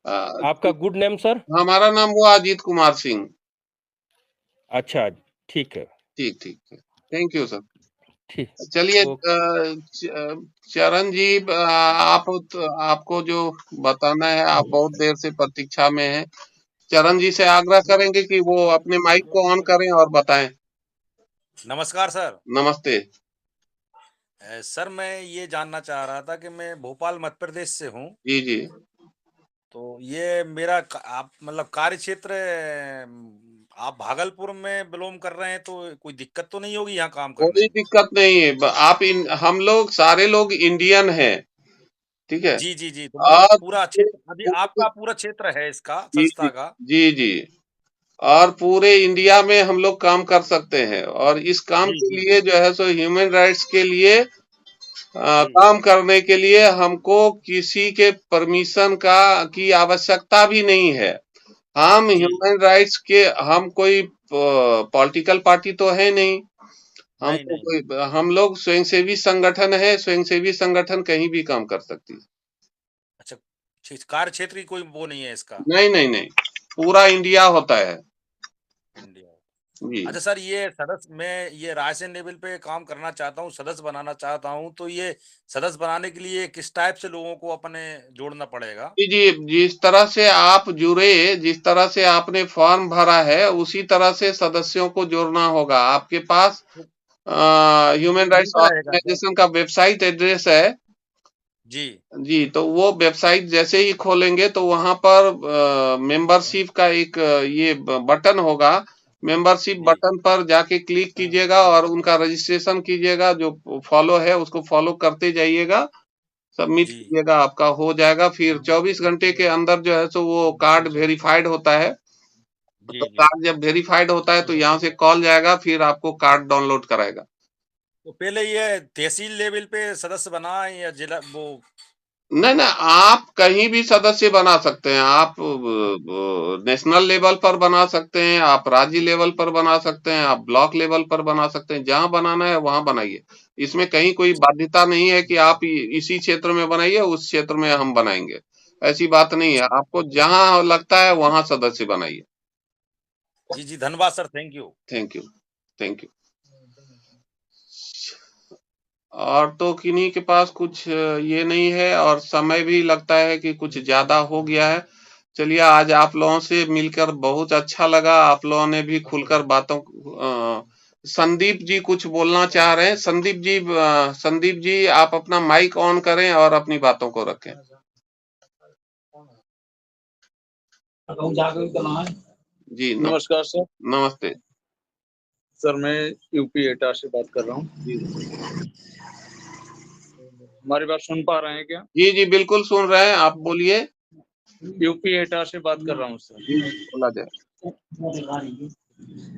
आपका गुड नेम सर? हमारा नाम हुआ अजीत कुमार सिंह। अच्छा, ठीक है, ठीक ठीक है, थैंक यू सर। ठीक, चलिए ओके। चरण जी, आपको जो बताना है, आप बहुत देर से प्रतीक्षा में हैं। चरण जी से आग्रह करेंगे कि वो अपने माइक को ऑन करें और बताएं। नमस्कार सर। नमस्ते। सर मैं ये जानना चाह रहा था कि मैं भोपाल मध्य प्रदेश से हूँ, जी जी तो ये मेरा आप मतलब कार्य क्षेत्र आप भागलपुर में बिलोंग कर रहे हैं, तो कोई दिक्कत तो नहीं होगी यहाँ काम करने कोई में? दिक्कत नहीं है। हम लोग सारे लोग इंडियन हैं, ठीक है। जी जी जी, तो मतलब और पूरा क्षेत्र अभी आपका पूरा क्षेत्र है इसका जी संस्था जी का? जी जी और पूरे इंडिया में हम लोग काम कर सकते हैं, और इस काम जी के जी लिए जो है सो ह्यूमन राइट्स के लिए जी काम करने के लिए हमको किसी के परमिशन की आवश्यकता भी नहीं है। हम जी, ह्यूमन राइट्स के, हम कोई पॉलिटिकल पार्टी तो है नहीं। हम नहीं तो नहीं, कोई, हम लोग स्वयंसेवी संगठन है। स्वयंसेवी संगठन कहीं भी काम कर सकती है। अच्छा, कार्य क्षेत्र की कोई वो नहीं है इसका नहीं नहीं नहीं, पूरा इंडिया होता है। इंडिया। जी अच्छा सर, ये सदस्य मैं ये रायसेन लेवल पे काम करना चाहता हूँ, सदस्य बनाना चाहता हूँ, तो ये सदस्य बनाने के लिए किस टाइप से लोगों को अपने जोड़ना पड़ेगा? जी जी, जिस तरह से आप जुड़े, जिस तरह से आपने फॉर्म भरा है, उसी तरह से सदस्यों को जोड़ना होगा। आपके पास ह्यूमन राइट्स लिंक रहेगा सर? ऑर्गेनाइजेशन का वेबसाइट एड्रेस है। जी जी, तो वो वेबसाइट जैसे ही खोलेंगे तो वहां पर मेंबरशिप का एक ये बटन होगा। मेंबरशिप जी बटन पर जाके क्लिक कीजिएगा और उनका रजिस्ट्रेशन कीजिएगा। जो फॉलो है उसको फॉलो करते जाइएगा, सबमिट जी कीजिएगा, आपका हो जाएगा। फिर 24 घंटे के अंदर जो है सो वो कार्ड वेरीफाइड होता है। तो जी जी। कार्ड जब वेरीफाइड होता है तो यहाँ से कॉल जाएगा, फिर आपको कार्ड डाउनलोड कराएगा। तो पहले ये तहसील लेवल पे सदस्य बनाए या जिला वो? नहीं नहीं, आप कहीं भी सदस्य बना सकते हैं। आप नेशनल लेवल पर बना सकते हैं, आप राज्य लेवल पर बना सकते हैं, आप ब्लॉक लेवल पर बना सकते हैं। जहां बनाना है वहां बनाइए। इसमें कहीं कोई बाध्यता नहीं है कि आप इसी क्षेत्र में बनाइए, उस क्षेत्र में हम बनाएंगे, ऐसी बात नहीं है। आपको जहां लगता है वहां सदस्य बनाइए। जी जी, धन्यवाद sir, thank you. Thank you, thank you. और तो किन्हीं के पास कुछ ये नहीं है, और समय भी लगता है कि कुछ ज्यादा हो गया है। चलिए, आज आप लोगों से मिलकर बहुत अच्छा लगा। आप लोगों ने भी खुलकर बातों संदीप जी कुछ बोलना चाह रहे हैं। संदीप जी आप अपना माइक ऑन करें और अपनी बातों को रखें। जी नमस्कार सर। नमस्ते सर मैं यूपी एटा से बात कर रहा हूँ। हमारी बात सुन पा रहे हैं क्या? जी जी बिल्कुल सुन रहे हैं, आप बोलिए। यूपी एटा से बात कर रहा हूँ सर। जी बोला जाए।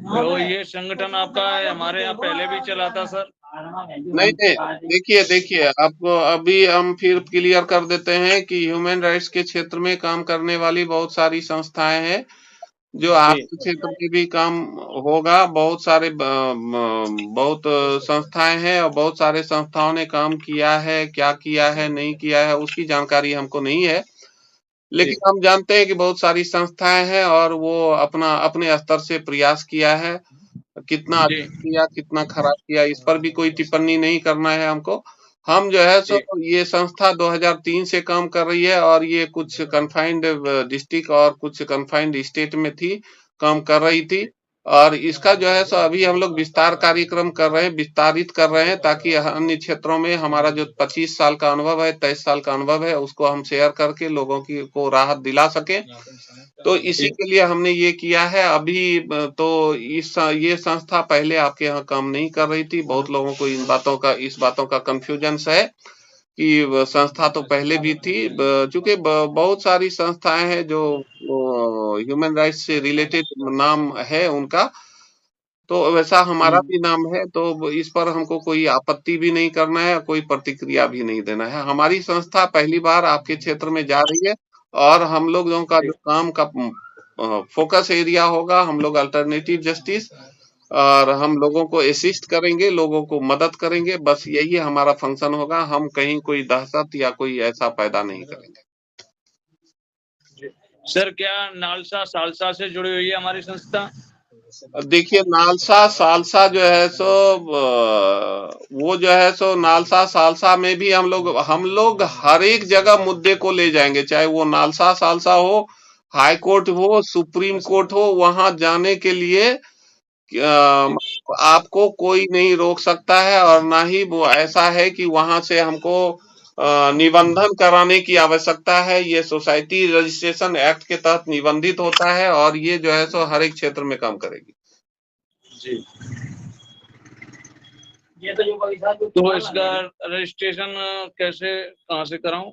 तो ये संगठन आपका हमारे यहाँ पहले भी चला था सर? नहीं देखिए आपको अभी हम फिर क्लियर कर देते हैं कि ह्यूमन राइट्स के क्षेत्र में काम करने वाली बहुत सारी संस्थाएं हैं जो आपके क्षेत्र में भी काम होगा। बहुत सारे बहुत संस्थाएं हैं और बहुत सारे संस्थाओं ने काम किया है, क्या किया है नहीं किया है उसकी जानकारी हमको नहीं है, लेकिन हम जानते हैं कि बहुत सारी संस्थाएं हैं और वो अपने स्तर से प्रयास किया है। कितना अच्छा किया कितना खराब किया इस पर भी कोई टिप्पणी नहीं करना है हमको। हम जो है सो ये संस्था 2003 से काम कर रही है और ये कुछ कन्फाइंड डिस्ट्रिक्ट और कुछ कन्फाइंड स्टेट में थी, काम कर रही थी और इसका जो है सो अभी हम लोग विस्तार कार्यक्रम कर रहे हैं, विस्तारित कर रहे हैं ताकि अन्य क्षेत्रों में हमारा जो 25 साल का अनुभव है, 23 साल का अनुभव है उसको हम शेयर करके लोगों को राहत दिला सके। तो इसी के लिए हमने ये किया है। अभी तो ये संस्था पहले आपके यहाँ काम नहीं कर रही थी। बहुत लोगों को इस बातों का कंफ्यूजन है कि संस्था तो पहले भी थी, चूंकि बहुत सारी संस्थाएं हैं जो ह्यूमन राइट्स से रिलेटेड नाम है उनका, तो वैसा हमारा भी नाम है। तो इस पर हमको कोई आपत्ति भी नहीं करना है, कोई प्रतिक्रिया भी नहीं देना है। हमारी संस्था पहली बार आपके क्षेत्र में जा रही है और हम लोगों का जो काम का फोकस एरिया होगा, हम लोग अल्टरनेटिव जस्टिस और हम लोगों को असिस्ट करेंगे, लोगों को मदद करेंगे, बस यही हमारा फंक्शन होगा। हम कहीं कोई दहशत या कोई ऐसा पैदा नहीं करेंगे। सर क्या नालसा सालसा से जुड़ी हुई है हमारी संस्था? देखिए नालसा सालसा जो है सो वो जो है सो नालसा सालसा में भी हम लोग हर एक जगह मुद्दे को ले जाएंगे, चाहे वो नालसा सालसा हो, हाई कोर्ट हो, सुप्रीम कोर्ट हो, वहां जाने के लिए आपको कोई नहीं रोक सकता है और ना ही वो ऐसा है कि वहां से हमको निबंधन कराने की आवश्यकता है। ये सोसाइटी रजिस्ट्रेशन एक्ट के तहत निबंधित होता है और ये जो है सो हर एक क्षेत्र में काम करेगी। जी तो इसका रजिस्ट्रेशन कैसे कहाँ से कराऊं?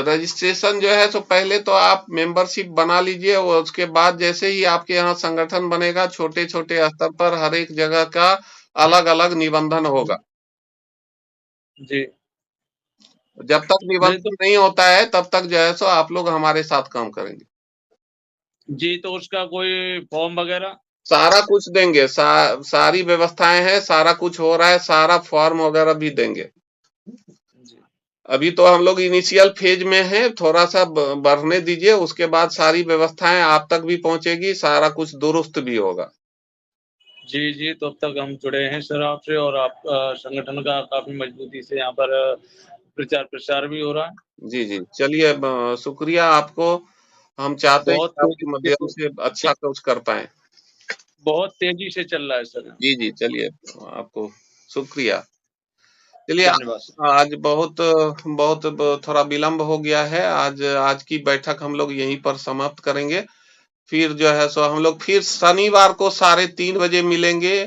रजिस्ट्रेशन जो है तो पहले तो आप मेंबरशिप बना लीजिए और उसके बाद जैसे ही आपके यहाँ संगठन बनेगा, छोटे छोटे स्तर पर हर एक जगह का अलग अलग निबंधन होगा। जी जब तक निबंधन नहीं होता है तब तक जो है सो आप लोग हमारे साथ काम करेंगे। जी तो उसका कोई फॉर्म वगैरह? सारा कुछ देंगे, सारी व्यवस्थाएं हैं, सारा कुछ हो रहा है, सारा फॉर्म वगैरह भी देंगे। अभी तो हम लोग इनिशियल फेज में हैं, थोड़ा सा बढ़ने दीजिए, उसके बाद सारी व्यवस्थाएं आप तक भी पहुंचेगी, सारा कुछ दुरुस्त भी होगा। जी जी तो अब तक हम जुड़े हैं सर आपसे और आप संगठन का काफी मजबूती से यहाँ पर प्रचार प्रसार भी हो रहा है। जी जी चलिए शुक्रिया आपको। हम चाहते हैं कि आपके माध्यम से अच्छा कुछ कर पाए। बहुत तेजी से चल रहा है सर। जी जी चलिए आपको शुक्रिया। चलिए आज बहुत थोड़ा विलंब हो गया है। आज की बैठक हम लोग यहीं पर समाप्त करेंगे। फिर जो है सो हम लोग फिर शनिवार को 3:30 बजे मिलेंगे।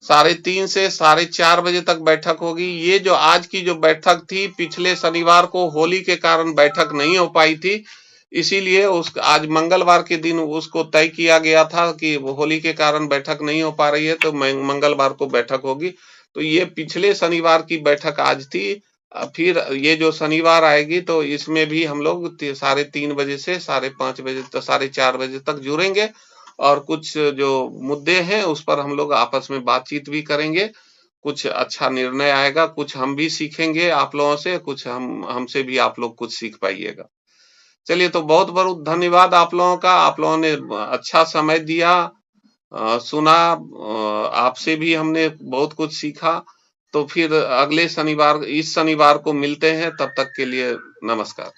3:30 से 4:30 बजे तक बैठक होगी। ये जो आज की जो बैठक थी, पिछले शनिवार को होली के कारण बैठक नहीं हो पाई थी, इसीलिए आज मंगलवार के दिन उसको तय किया गया था कि होली के कारण बैठक नहीं हो पा रही है, तो मंगलवार को बैठक होगी। तो ये पिछले शनिवार की बैठक आज थी। फिर ये जो शनिवार आएगी तो इसमें भी हम लोग 3:30 बजे से 5:30 बजे तक 4:30 बजे तक जुड़ेंगे और कुछ जो मुद्दे हैं उस पर हम लोग आपस में बातचीत भी करेंगे। कुछ अच्छा निर्णय आएगा, कुछ हम भी सीखेंगे आप लोगों से, कुछ हमसे भी आप लोग कुछ सीख पाइएगा। चलिए तो बहुत बहुत धन्यवाद आप लोगों का। आप लोगों ने अच्छा समय दिया, सुना, आपसे भी हमने बहुत कुछ सीखा। तो फिर अगले शनिवार, इस शनिवार को मिलते हैं, तब तक के लिए नमस्कार।